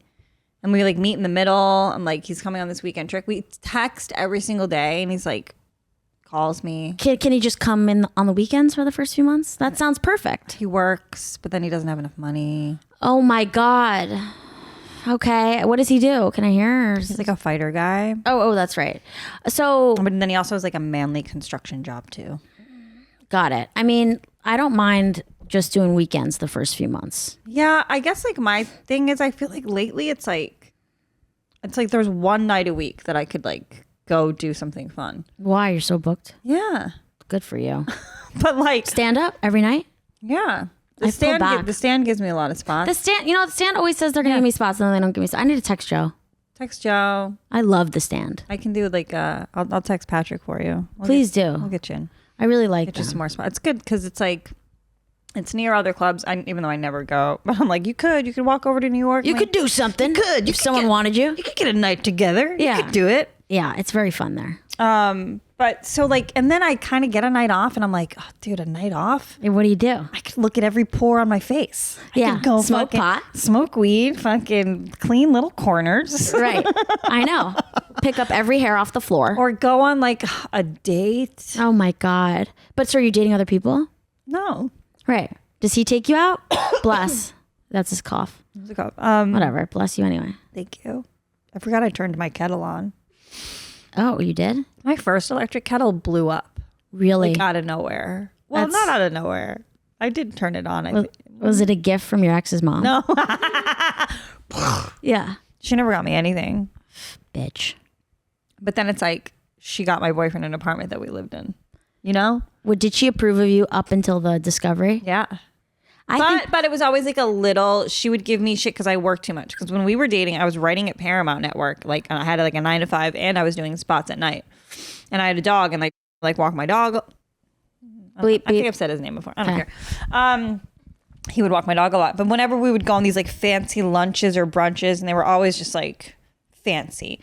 And we like meet in the middle. And like, he's coming on this weekend trip. We text every single day and he's like, calls me. Can he just come in on the weekends for the first few months? That sounds perfect. He works, but then he doesn't have enough money. Oh my God. Okay. What does he do? Can I hear? He's like a fighter guy. Oh, that's right. So, but then he also has like a manly construction job too. Got it. I mean, I don't mind just doing weekends the first few months. Yeah, I guess like my thing is I feel like lately it's like there's one night a week that I could like go do something fun. Why? You're so booked? Yeah. Good for you. But like stand up every night? Yeah. The stand gives me a lot of spots. The stand always says they're gonna give me spots and then they don't give me spots. I need to text Joe. Text Joe. I love the stand. I can do like I'll text Patrick for you. Please do. I'll get you in. I really like get you some more spots. It's good because it's like it's near other clubs. Even though I never go, but I'm like, you could walk over to New York. You could do something. If someone wanted you. You could get a night together. Yeah. You could do it. Yeah, it's very fun there. But so like, and then I kind of get a night off and I'm like, oh, dude, a night off? What do you do? I could look at every pore on my face. I could go smoke pot. Smoke weed, fucking clean little corners. Right. I know. Pick up every hair off the floor. Or go on like a date. Oh my God. But so are you dating other people? No. Right. Does he take you out? Bless. That's his cough. Whatever. Bless you anyway. Thank you. I forgot I turned my kettle on. Oh, you did? My first electric kettle blew up. Really? Like out of nowhere. Well, not out of nowhere. I did turn it on. Was it a gift from your ex's mom? No. Yeah. She never got me anything. Bitch. But then it's like she got my boyfriend an apartment that we lived in. You know? Did she approve of you up until the discovery? Yeah. But it was always like a little, she would give me shit because I worked too much. Because when we were dating, I was writing at Paramount Network. Like I had like a 9 to 5 and I was doing spots at night. And I had a dog and like walk my dog. I think I've said his name before. I don't care. He would walk my dog a lot. But whenever we would go on these like fancy lunches or brunches and they were always just like fancy.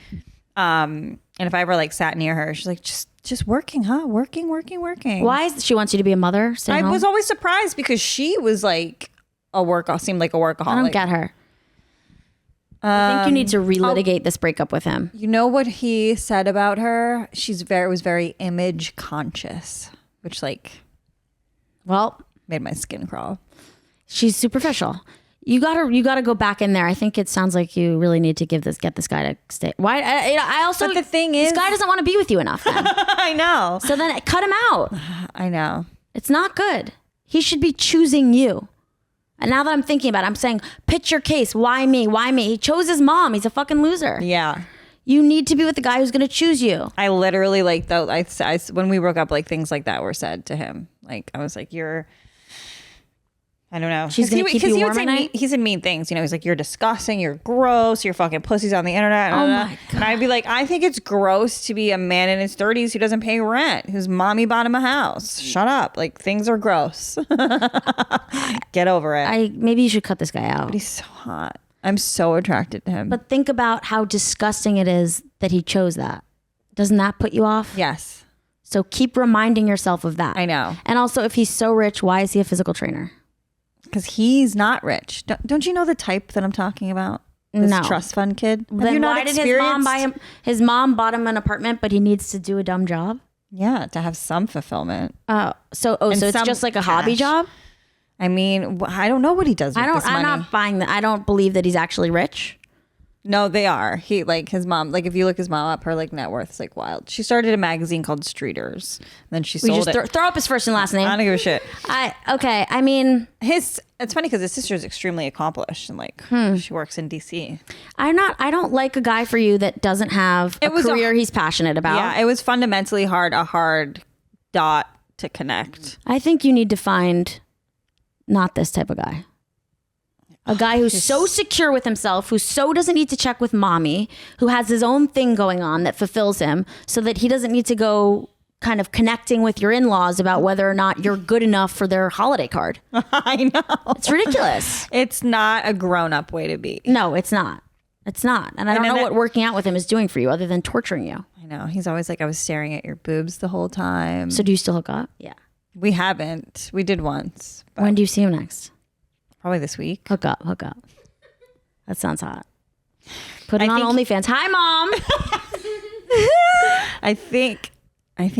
And if I ever like sat near her, she's like, just working, huh? Working. Why she wants you to be a mother? I was always surprised because she was like seemed like a workaholic. I don't get her. I think you need to relitigate this breakup with him. You know what he said about her? Was very image conscious, which made my skin crawl. She's superficial. You gotta go back in there. I think it sounds like you really need to get this guy to stay. Why? I also. But the thing is, this guy doesn't want to be with you enough. Then. I know. So then cut him out. I know. It's not good. He should be choosing you. And now that I'm thinking about it, I'm saying, pitch your case. Why me? Why me? He chose his mom. He's a fucking loser. Yeah. You need to be with the guy who's going to choose you. I literally like though. I when we broke up, like things like that were said to him. Like I was like, you're. I don't know. She's going to keep you warm at night? He said mean things. You know, he's like, you're disgusting. You're gross. You're fucking pussies on the internet. Oh my God. And I'd be like, I think it's gross to be a man in his 30s who doesn't pay rent, whose mommy bought him a house. Shut up. Like, things are gross. Get over it. Maybe you should cut this guy out. But he's so hot. I'm so attracted to him. But think about how disgusting it is that he chose that. Doesn't that put you off? Yes. So keep reminding yourself of that. I know. And also, if he's so rich, why is he a physical trainer? Because he's not rich. Don't you know the type that I'm talking about? This No. trust fund kid? Have Then you not why did his mom buy him? His mom bought him an apartment, but he needs to do a dumb job. Yeah, to have some fulfillment. So it's some just like a hobby cash. job. I mean, I don't know what he does with this money. I'm not buying that. I don't believe that he's actually rich. No, they are. He like his mom. Like if you look his mom up, her like net worth is like wild. She started a magazine called Streeters. Then she sold it. Throw up his first and last name. I don't give a shit. Okay. I mean, It's funny because his sister is extremely accomplished and like she works in DC. I don't like a guy for you that doesn't have a career he's passionate about. Yeah, it was fundamentally a hard dot to connect. I think you need to find not this type of guy. A guy who's so secure with himself, who so doesn't need to check with mommy, who has his own thing going on that fulfills him so that he doesn't need to go kind of connecting with your in-laws about whether or not you're good enough for their holiday card. I know. It's ridiculous. It's not a grown-up way to be. No, it's not. It's not. And I don't know what working out with him is doing for you other than torturing you. I know. He's always like, I was staring at your boobs the whole time. So do you still hook up? Yeah. We haven't. We did once. When do you see him next? Probably this week. Hook up. That sounds hot. Put it on OnlyFans. Hi, Mom. I think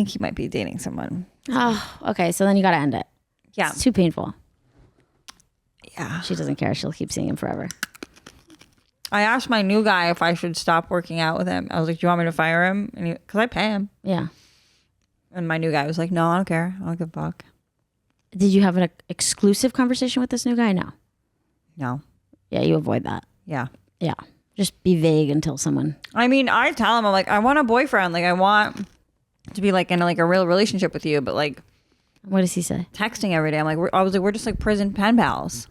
he might be dating someone. Oh, okay. So then you got to end it. Yeah. It's too painful. Yeah. She doesn't care. She'll keep seeing him forever. I asked my new guy if I should stop working out with him. I was like, do you want me to fire him? And because I pay him. Yeah. And my new guy was like, no, I don't care. I don't give a fuck. Did you have an exclusive conversation with this new guy? No. No. Yeah, you avoid that. Yeah. Yeah. Just be vague until someone. I mean, I tell him, I'm like, I want a boyfriend. Like, I want to be like in like a real relationship with you. But like, what does he say? texting every day. I'm like, we're just like prison pen pals.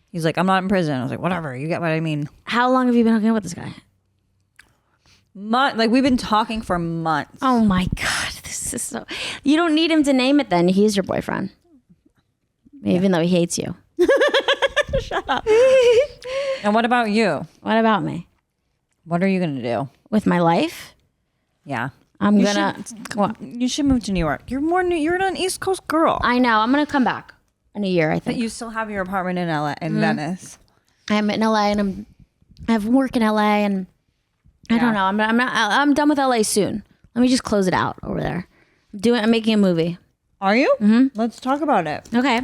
He's like, I'm not in prison. I was like, whatever. You get what I mean? How long have you been hooking up with this guy? Like we've been talking for months. Oh my God. This is so. You don't need him to name it then. He's your boyfriend. Even though he hates you. Shut up. And what about you? What about me? What are you going to do? With my life? Yeah. What? You should move to New York. You're an East Coast girl. I know. I'm going to come back in a year, I But think. you still have your apartment in LA, in Venice. I'm in LA and I have work in LA and I don't know. I'm done with LA soon. Let me just close it out over there. I'm making a movie. Are you? Mm-hmm. Let's talk about it. Okay.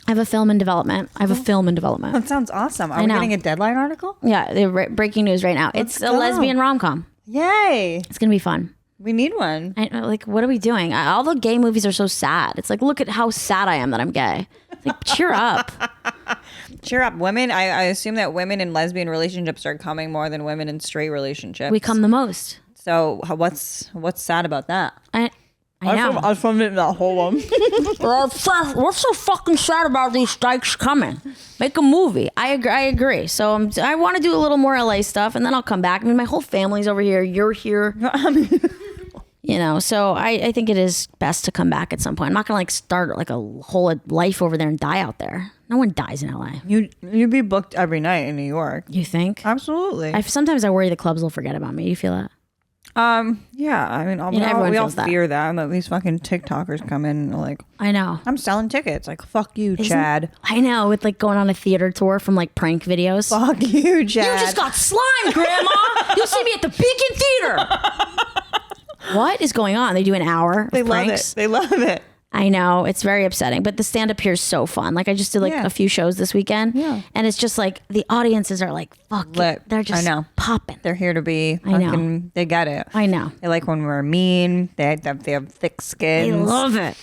I have a film in development. That sounds awesome. Are we getting a Deadline article? Yeah, they're breaking news right now. It's a lesbian rom-com. Yay. It's going to be fun. We need one. Like, what are we doing? All the gay movies are so sad. It's like, look at how sad I am that I'm gay. It's like, cheer up. Cheer up. Women, I assume that women in lesbian relationships are coming more than women in straight relationships. We come the most. So what's sad about that? I know. I found it in that whole one. What's so fucking sad about these dykes coming? Make a movie. I agree. So I want to do a little more LA stuff, and then I'll come back. I mean, my whole family's over here. You're here. So I think it is best to come back at some point. I'm not gonna like start like a whole life over there and die out there. No one dies in LA. You'd be booked every night in New York. You think? Absolutely. Sometimes I worry the clubs will forget about me. You feel that? Yeah. I mean, everyone we all feels that. fear that. And these fucking TikTokers come in and are like, I know. I'm selling tickets. Like, fuck you, Chad. I know. With like going on a theater tour from like prank videos. Fuck you, Chad. You just got slimed, Grandma. You'll see me at the Beacon Theater. What is going on? They do an hour of They pranks. love it. They love it. I know, it's very upsetting, but the stand-up here is so fun. Like I just did like a few shows this weekend, and it's just like the audiences are like, fuck it. They're just popping. They're here to be. I know. They get it. I know. They like when we're mean. They have thick skins. They love it.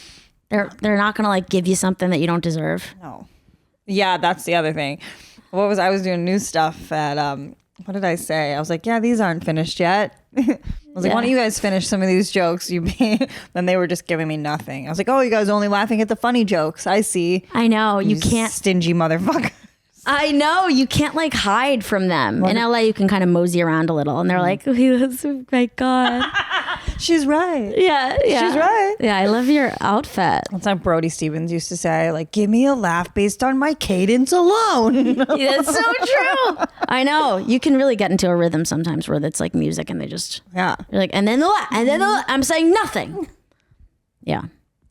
They're not gonna like give you something that you don't deserve. No. Yeah, that's the other thing. I was doing new stuff at what did I say? I was like, yeah, these aren't finished yet. I was like, why don't you guys finish some of these jokes? Then they were just giving me nothing. I was like, oh, you guys are only laughing at the funny jokes. I see. I know. You can't. Stingy motherfucker. I know. You can't like hide from them. In LA, you can kind of mosey around a little and they're like, oh my God. She's right. Yeah. She's right. Yeah, I love your outfit. That's like Brody Stevens used to say, like, give me a laugh based on my cadence alone. That's so true. I know. You can really get into a rhythm sometimes where it's like music and they just, you're like, and then I'm saying nothing. Yeah.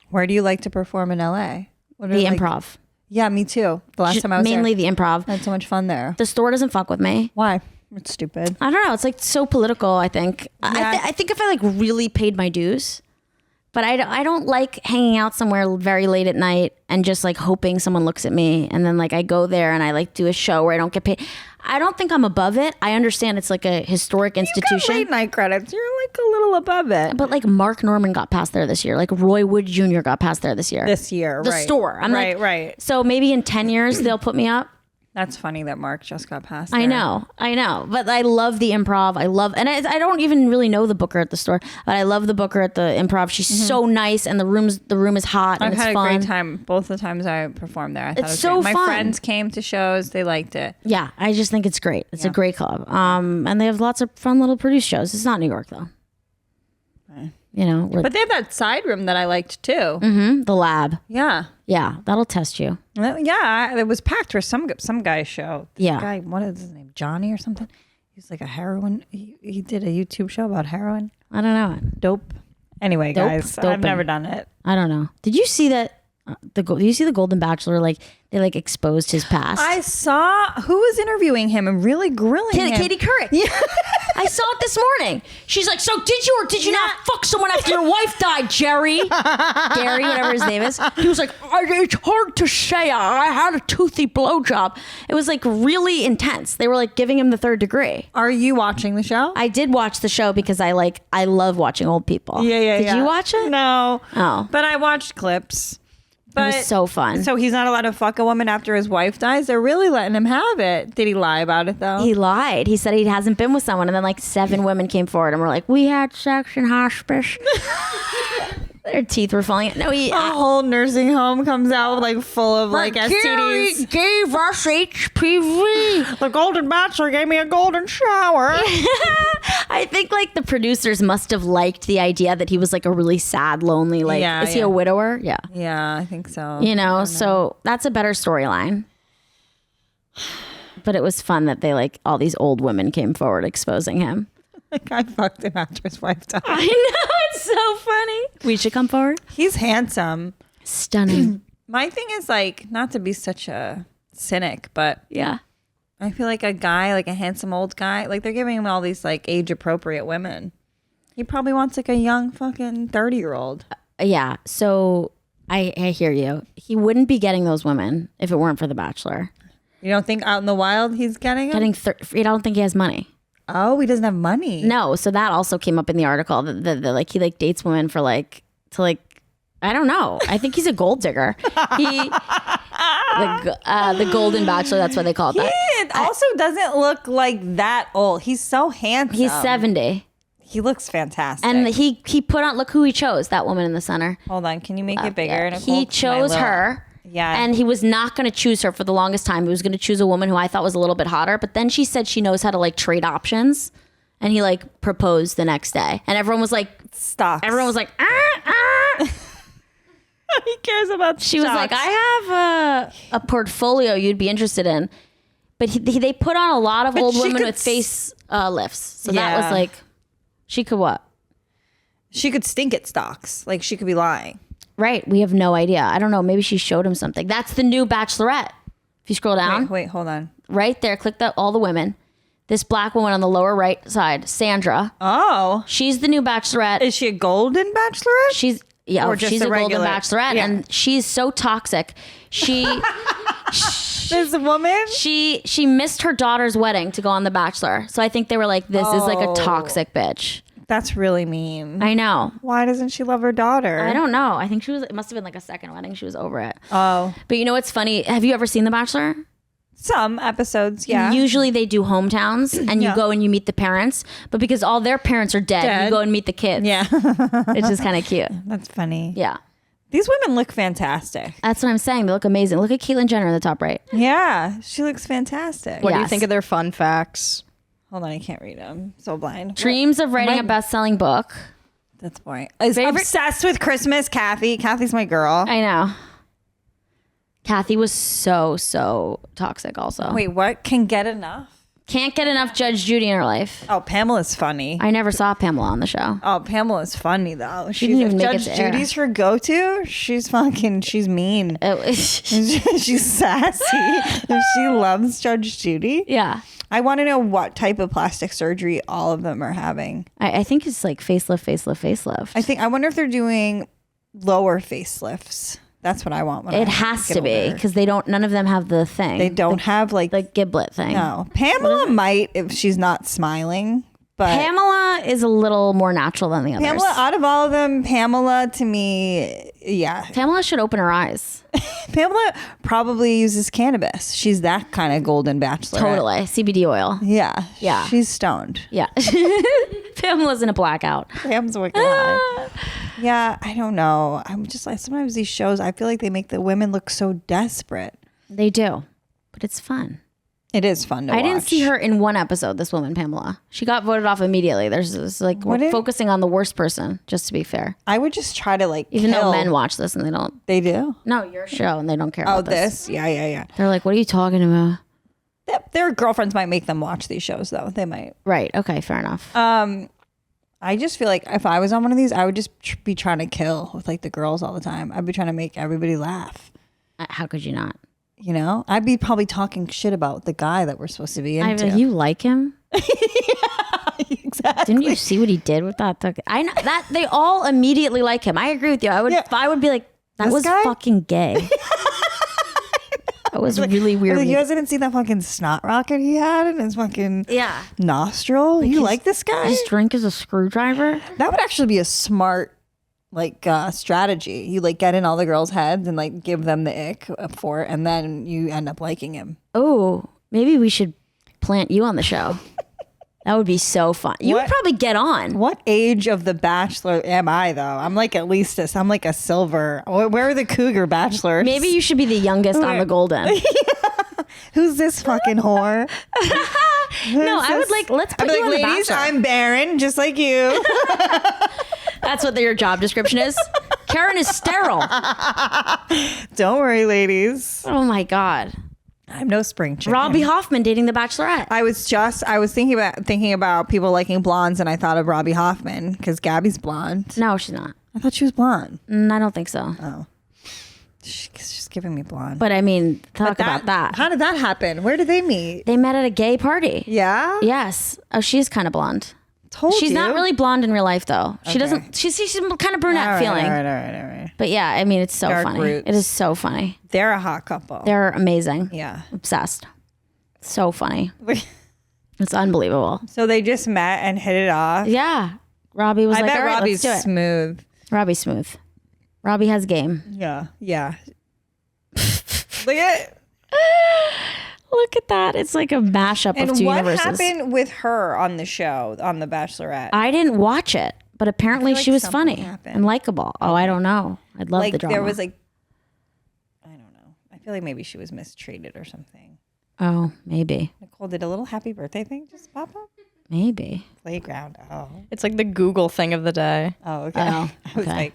Where do you like to perform in LA? The Improv. Yeah, me too. The last time I was mainly there, the Improv. I had so much fun there. The store doesn't fuck with me. Why? It's stupid. I don't know. It's like so political, I think. Yeah. I think if I like really paid my dues, but I don't like hanging out somewhere very late at night and just like hoping someone looks at me. And then like I go there and I like do a show where I don't get paid. I don't think I'm above it. I understand it's like a historic institution. You got late night credits. You're like a little above it. But like Mark Norman got past there this year. Like Roy Wood Jr. got past there this year. The store. I'm right. So maybe in 10 years they'll put me up. That's funny that Mark just got past I know. But I love the Improv. And I don't even really know the booker at the store, but I love the booker at the Improv. She's so nice, and the room is hot and I've it's had fun. a great time both the times I performed there. I thought It's it was so great. fun. My friends came to shows. They liked it. Yeah, I just think it's great. It's a great club. And they have lots of fun little produced shows. It's not New York though. You know, but they have that side room that I liked too. The lab. Yeah. Yeah, that'll test you. Yeah, it was packed for some guy's show. Yeah. Guy, what is his name? Johnny or something? He's like a heroin. He did a YouTube show about heroin. I don't know. Dope. Anyway, guys, I've never done it. I don't know. Did you see that? Did you see the Golden Bachelor? Like they like exposed his past. I saw who was interviewing him and really grilling him. Katie Couric. Yeah. I saw it this morning. She's like, so did you or did you not fuck someone after your wife died, Jerry? Gary, whatever his name is. He was like, it's hard to say. I had a toothy blowjob. It was like really intense. They were like giving him the third degree. Are you watching the show? I did watch the show because I love watching old people. Yeah. Did you watch it? No. Oh. But I watched clips. It was so fun. So he's not allowed to fuck a woman after his wife dies? They're really letting him have it. Did he lie about it though? He lied. He said he hasn't been with someone. And then like 7 women came forward and were like, we had sex in hospice. Their teeth were falling out. No, a whole nursing home comes out like full of like STDs. Gave us HPV. The Golden Bachelor gave me a golden shower. I think like the producers must have liked the idea that he was like a really sad, lonely, like, is he a widower? Yeah. Yeah, I think so. You know, so that's a better storyline. But it was fun that they like all these old women came forward exposing him. Like I fucked him after his wife died. I know, it's so funny. We should come forward. He's handsome. Stunning. My thing is like, not to be such a cynic, but Yeah. I feel like a guy, like a handsome old guy, like they're giving him all these like age appropriate women. He probably wants like a young fucking 30-year-old. Yeah. So I hear you. He wouldn't be getting those women if it weren't for The Bachelor. You don't think out in the wild he's getting them? I don't think he has money. Oh, he doesn't have money. No. So that also came up in the article that like he like dates women for like to like, I don't know. I think he's a gold digger. The Golden Bachelor, that's what they call it. He also doesn't look like that old. He's so handsome. He's 70. He looks fantastic. And he put on, look who he chose, that woman in the center. Hold on, can you make it bigger? Yeah. Nicole? He chose her. Yeah. And he was not going to choose her for the longest time. He was going to choose a woman who I thought was a little bit hotter. But then she said she knows how to like trade options. And he like proposed the next day. And everyone was like, stocks. Everyone was like, He cares about She was like, I have a portfolio you'd be interested in. But they put on a lot of old women with face lifts. So that was like, she could what? She could stink at stocks. Like she could be lying. Right. We have no idea. I don't know. Maybe she showed him something. That's the new Bachelorette. If you scroll down. Wait, hold on. Right there. Click all the women. This black woman on the lower right side, Sandra. Oh. She's the new Bachelorette. Is she a Golden Bachelorette? Yeah, Or just she's a a Golden regular- Bachelorette, yeah. and she's so toxic. She This woman? she missed her daughter's wedding to go on The Bachelor. So I think they were like, this is like a Oh. toxic bitch. That's really mean. I know. Why doesn't she love her daughter? I don't know. I think it must have been like a second wedding. She was over it. Oh. But you know what's funny? Have you ever seen The Bachelor? Some episodes, yeah. Usually they do hometowns and you Yeah. go and you meet the parents. But because all their parents are dead. You Dead. go and meet the kids. Yeah. It's just kind of cute. That's funny. Yeah. These women look fantastic. That's what I'm saying. They look amazing. Look at Caitlyn Jenner in the top right. Yeah. She looks fantastic. What do you Yes. think of their fun facts? Hold on, I can't read them. So blind. Dreams of writing a best-selling book. That's boring. Is Favorite- obsessed with Christmas, Kathy. Kathy's my girl. I know. Kathy was so toxic also. Wait, what? Can get enough? Can't get enough Judge Judy in her life. Oh, Pamela's funny. I never saw Pamela on the show. Oh, Pamela's funny though. didn't even if make it Judge to air. Judy's her go-to. She's mean. It was, She's sassy. If she loves Judge Judy. yeah. I want to know what type of plastic surgery all of them are having. I think it's like facelift. I wonder if they're doing lower facelifts. That's what I want. When It I has get to be older. because none of them have the thing. They don't have like the giblet thing. no. Pamela might if she's not smiling, but Pamela is a little more natural than the others. Pamela, out of all of them, Pamela to me, yeah. Pamela should open her eyes. Pamela probably uses cannabis. She's that kind of Golden Bachelor. Totally. CBD oil. Yeah. Yeah. She's stoned. Yeah. Pamela's in a blackout. Pam's wicked high. Yeah, I don't know. I'm just like, sometimes these shows, I feel like they make the women look so desperate. They do. But it's fun. It is fun to I watch. didn't see her in one episode, this woman, Pamela. She got voted off immediately. There's this, like, What we're did- focusing on the worst person, just to be fair. I would just try to like Even kill. though men watch this and they don't. They do? No, your show, and they don't care Oh, about this. this? Yeah. They're like, what are you talking about? Their girlfriends might make them watch these shows, though. They might. Right. Okay. Fair enough. I just feel like if I was on one of these, I would just be trying to kill with like the girls all the time. I'd be trying to make everybody laugh. How could you not? You know, I'd be probably talking shit about the guy that we're supposed to be into. You like him? Exactly. Didn't you see what he did with that? I know that they all immediately like him. I agree with you. I would be like, that This was guy? fucking gay. That was really weird. Like, you guys didn't see that fucking snot rocket he had in his fucking Yeah. nostril? You like this guy? His drink is a screwdriver. That would actually be a smart like strategy. You like get in all the girls' heads and like give them the ick for it, and then you end up liking him. Oh, maybe we should plant you on the show. That would be so fun. You would What? probably get on. What age of the Bachelor am I though? I'm like at least this. I'm like a silver. Where are the Cougar Bachelors? Maybe you should be the youngest on the Golden. Who's this fucking whore? No, I would like, let's put I'm you like, on the ladies, Bachelor. I'm barren, just like you. That's what your job description is. Kerryn is sterile. Don't worry, ladies. Oh my God. I'm no spring chicken. Robbie Hoffman dating the Bachelorette. I was thinking about people liking blondes, and I thought of Robbie Hoffman because Gabby's blonde. No, she's not. I thought she was blonde. I don't think so. She's giving me blonde. But I mean, talk about that. How did that happen? Where did they meet? They met at a gay party. Yeah. Yes. Oh, she's kind of blonde. She's not really blonde in real life, though. She doesn't. She's kind of brunette feeling. All right. But yeah, I mean, it's so Dark funny. roots. It is so funny. They're a hot couple. They're amazing. Yeah. Obsessed. So funny. It's unbelievable. So they just met and hit it off. Yeah. Robbie was I like, bet all right, Robbie's let's do it. smooth. Robbie's smooth. Robbie has game. Yeah. Look at Look at that. It's like a mashup and of two what universes. happened with her on the show on The Bachelorette. I didn't watch it, but apparently like she was something funny happened. and likable. Oh, I don't know. I'd love like the drama. there was like, I don't know. I feel like maybe she was mistreated or something. Oh, maybe. Nicole did a little happy birthday thing just pop up. Maybe. Playground. Oh. It's like the Google thing of the day. Oh, okay. Oh, I was okay. like,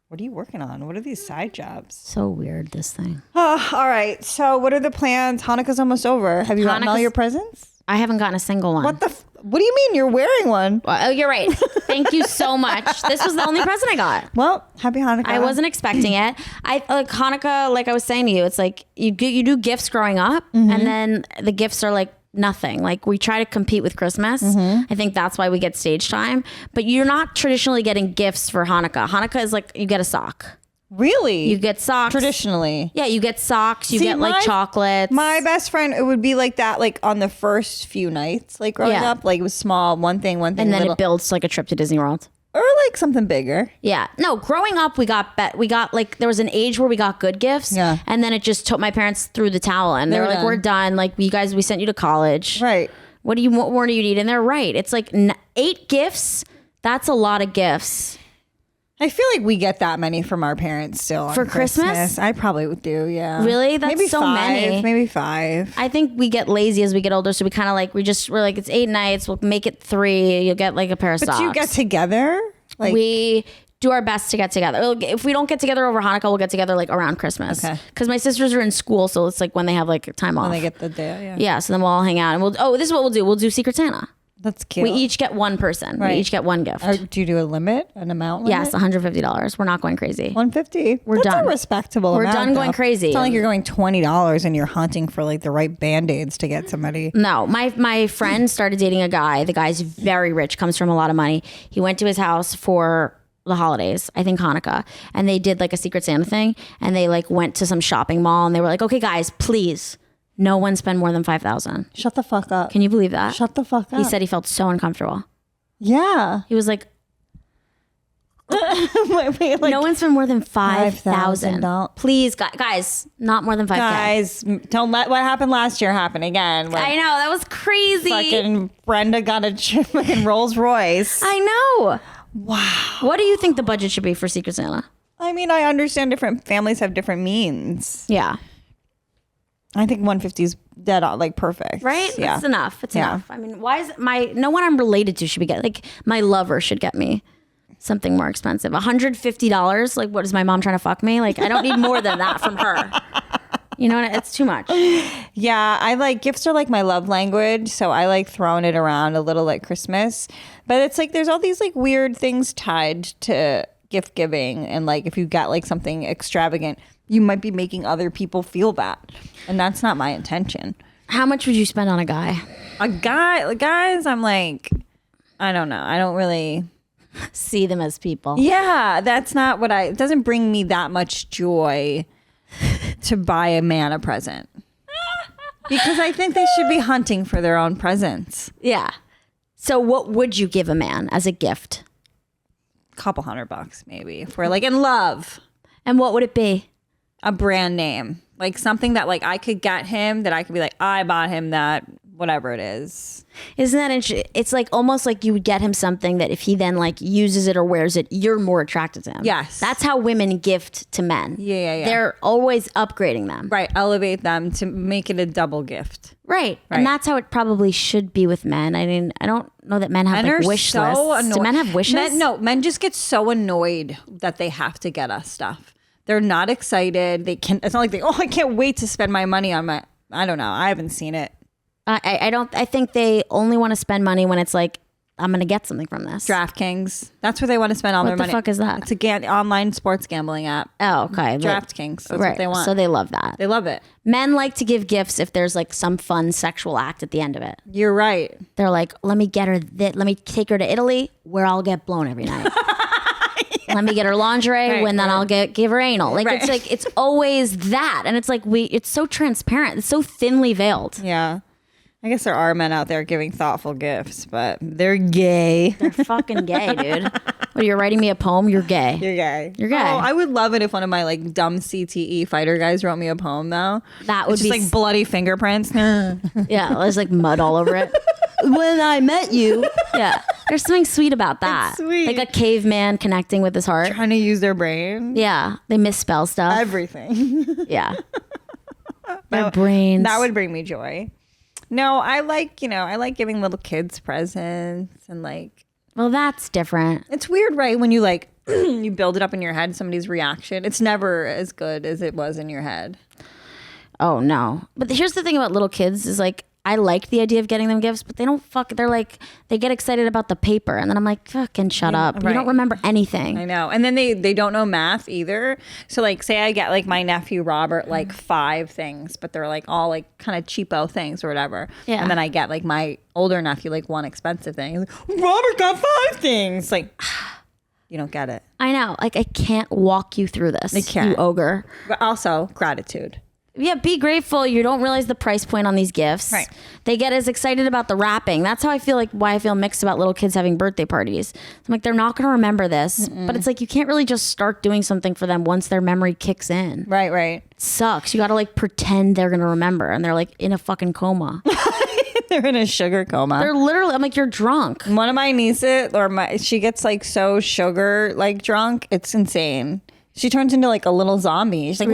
what are you working on? What are these side jobs? So weird, this thing. Oh, all right. So what are the plans? Hanukkah's almost over. Have you gotten all Hanukkah's- your presents? I haven't gotten a single one. What the? What do you mean you're wearing one? Oh, you're right. Thank you so much. This was the only present I got. Well, happy Hanukkah. I wasn't expecting it. I like Hanukkah, like I was saying to you, it's like you do gifts growing up, and then the gifts are like nothing. Like we try to compete with Christmas. I think that's why we get stage time. But you're not traditionally getting gifts for Hanukkah. Hanukkah is like you get a sock. Really? You get socks. Traditionally. Yeah, you get socks. You See, get like chocolates. My best friend, it would be like that, like on the first few nights, like growing Yeah. up, like it was small, one thing, and then little, it builds to like a trip to Disney World. or like something bigger. Yeah. No, growing up, we got like, there was an age where we got good gifts. Yeah. And then it just took my parents through the towel and they were like, done. we're done. Like, you guys, we sent you to college. Right. What more do you need? And they're right. It's like 8 gifts. That's a lot of gifts. I feel like we get that many from our parents still on For Christmas? I probably would do, yeah. Really? That's maybe so 5, many. Maybe 5. I think we get lazy as we get older. So we kind of like, we're like, it's 8 nights. We'll make it 3. You'll get like a pair of But socks. you get together? Like, We do our best to get together. If we don't get together over Hanukkah, we'll get together like around Christmas. Okay. Because my sisters are in school, so it's like when they have like time off. when they get the day, yeah. Yeah, so then we'll all hang out and this is what we'll do. We'll do Secret Santa. That's cute. We each get one person. Right. We each get one gift. Do you do a limit, an amount limit? Yes, $150. We're not going crazy. $150. We're That's done. a respectable We're amount, done going though. crazy. It's not like you're going $20 and you're hunting for like the right Band-Aids to get somebody. No, my friend started dating a guy. The guy's very rich, comes from a lot of money. He went to his house for the holidays, I think Hanukkah, and they did like a Secret Santa thing, and they like went to some shopping mall, and they were like, okay guys, please, no one spend more than $5,000. Shut the fuck up. Can you believe that? Shut the fuck up. He said he felt so uncomfortable. Yeah. He was like, wait, like, no one spend more than $5,000. $5,000. Please, guys, not more than $5,000. guys, don't let what happened last year happen again. When I know, that was crazy. fucking Brenda got a fucking Rolls Royce. I know. Wow. What do you think the budget should be for Secret Santa? I mean, I understand different families have different means. Yeah. I think 150 is dead on, like perfect. Right? Yeah. It's enough. It's Yeah. enough. I mean, why is no one I'm related to should be getting, like, my lover should get me something more expensive. $150? Like, what is my mom trying to fuck me? Like, I don't need more than that from her. You know, it's too much. Yeah, I like gifts are like my love language, so I like throwing it around a little like Christmas. But it's like there's all these like weird things tied to gift giving, and like if you got like something extravagant, you might be making other people feel bad, and that's not my intention. How much would you spend on a guy? Guys, I'm like, I don't know. I don't really. See them as people. Yeah, that's not what it doesn't bring me that much joy to buy a man a present. Because I think they should be hunting for their own presents. Yeah. So what would you give a man as a gift? Couple $100 maybe if we're like in love. And what would it be? A brand name, like something that like I could get him, that I could be like, I bought him that, whatever it is. Isn't that interesting? It's like almost like you would get him something that if he then like uses it or wears it, you're more attracted to him. Yes. That's how women gift to men. Yeah. They're always upgrading them. Right, elevate them to make it a double gift. Right. Right. And that's how it probably should be with men. I mean, I don't know that men have Men like are wish so lists. annoyed. Do men have wishes? Men just get so annoyed that they have to get us stuff. They're not excited. They can. It's not like I can't wait to spend my money on my. I don't know. I haven't seen it. I don't. I think they only want to spend money when it's like, I'm going to get something from this. DraftKings. That's where they want to spend all What their the money. fuck is that? It's a online sports gambling app. Oh, okay. DraftKings. That's right. what they want. So they love that. They love it. Men like to give gifts if there's like some fun sexual act at the end of it. You're right. They're like, let me get her let me take her to Italy where I'll get blown every night. Let me get her lingerie Right, when then right. I'll give her anal. Like Right. it's like it's always that. And it's like it's so transparent. It's so thinly veiled. Yeah. I guess there are men out there giving thoughtful gifts, but they're gay. They're fucking gay, dude. What, you're writing me a poem? You're gay. You're gay. You're gay. Oh, I would love it if one of my like dumb CTE fighter guys wrote me a poem though. That would It's be just like bloody fingerprints. Yeah, there's like mud all over it. When I met you. Yeah. There's something sweet about that. It's sweet. Like a caveman connecting with his heart. Trying to use their brain. Yeah. They misspell stuff. Everything. Yeah. Their brains. That would bring me joy. No, I like giving little kids presents and like Well, that's different. it's weird, right? When you like you build it up in your head, somebody's reaction. It's never as good as it was in your head. Oh no. But here's the thing about little kids is like I liked the idea of getting them gifts, but they don't they're like, they get excited about the paper. And then I'm like, fucking shut up. right. You don't remember anything. I know. And then they don't know math either. So like, say I get like my nephew Robert like 5 things, but they're like all like kind of cheapo things or whatever. Yeah. And then I get like my older nephew like 1 expensive thing. He's like, Robert got 5 things. Like, you don't get it. I know. Like, I can't walk you through this. I can't. You ogre. But also gratitude. Yeah, be grateful. You don't realize the price point on these gifts. Right. They get as excited about the wrapping. That's how I feel like why I feel mixed about little kids having birthday parties. I'm like, they're not going to remember this. But it's like, you can't really just start doing something for them once their memory kicks in. Right, right. It sucks. You got to like pretend they're going to remember. And they're like in a fucking coma. They're in a sugar coma. They're literally, I'm like, you're drunk. One of my nieces, she gets like so sugar like drunk. It's insane. She turns into like a little zombie. She's like,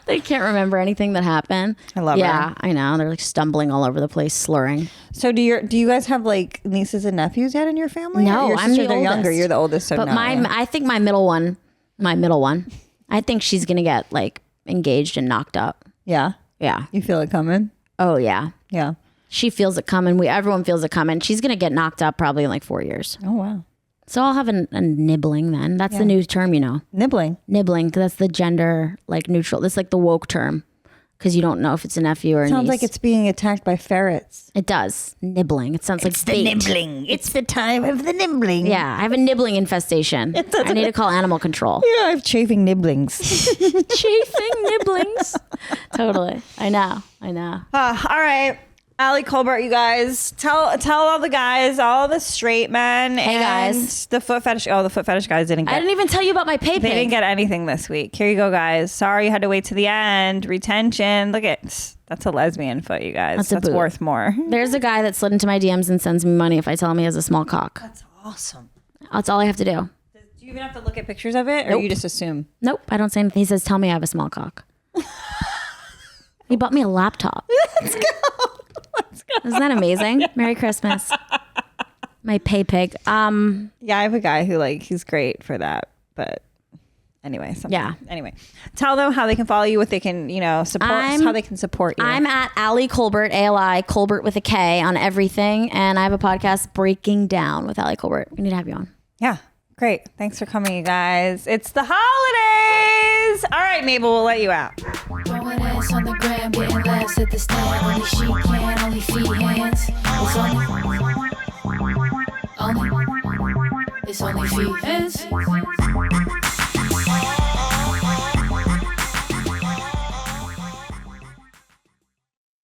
They can't remember anything that happened. I love her. Yeah, I know. They're like stumbling all over the place, slurring. So do you guys have like nieces and nephews yet in your family? No, Your I'm the they're younger. oldest. You're the oldest. So But no, I think my middle one, I think she's gonna get like engaged and knocked up. yeah. Yeah. You feel it coming? Oh yeah. Yeah. She feels it coming. Everyone feels it coming. She's gonna get knocked up probably in like 4 years. Oh wow. So I'll have a nibbling then. That's the new term, you know. Nibbling. Nibbling, 'cause that's the gender like neutral. That's like the woke term, because you don't know if it's a nephew or a Sounds niece. like it's being attacked by ferrets. It does. Nibbling. It sounds like bait. nibbling. It's the time of the nibbling. Yeah, I have a nibbling infestation. I need to call animal control. Yeah, I have chafing nibblings. Chafing nibblings. Totally. I know. All right. Allie Kolbert, you guys. Tell all the guys, all the straight men. Hey, and guys. The foot fetish. Oh, the foot fetish guys didn't get I didn't even tell you about my pay They pig. didn't get anything this week. Here you go, guys. Sorry you had to wait to the end. Retention. Look at that's a lesbian foot, you guys. That's a boot. worth more. There's a guy that slid into my DMs and sends me money if I tell him he has a small cock. That's awesome. That's all I have to do. Do you even have to look at pictures of it, or Nope. you just assume? Nope, I don't say anything. He says, tell me I have a small cock. He bought me a laptop. Let's go. Isn't that amazing? Merry Christmas. My pay pig. Yeah, I have a guy who he's great for that, but anyway. Yeah. Anyway, tell them how they can follow you, what they can, support, how they can support you. I'm at Ali Kolbert, ALI, Kolbert with a K on everything. And I have a podcast, Breaking Down, with Ali Kolbert. We need to have you on. Yeah. Great. Thanks for coming, you guys. It's the holidays. All right, Mabel, we'll let you out. Throwing ass on the gram, getting laughs at the stand. Only she can, only feehans. It's only feehans.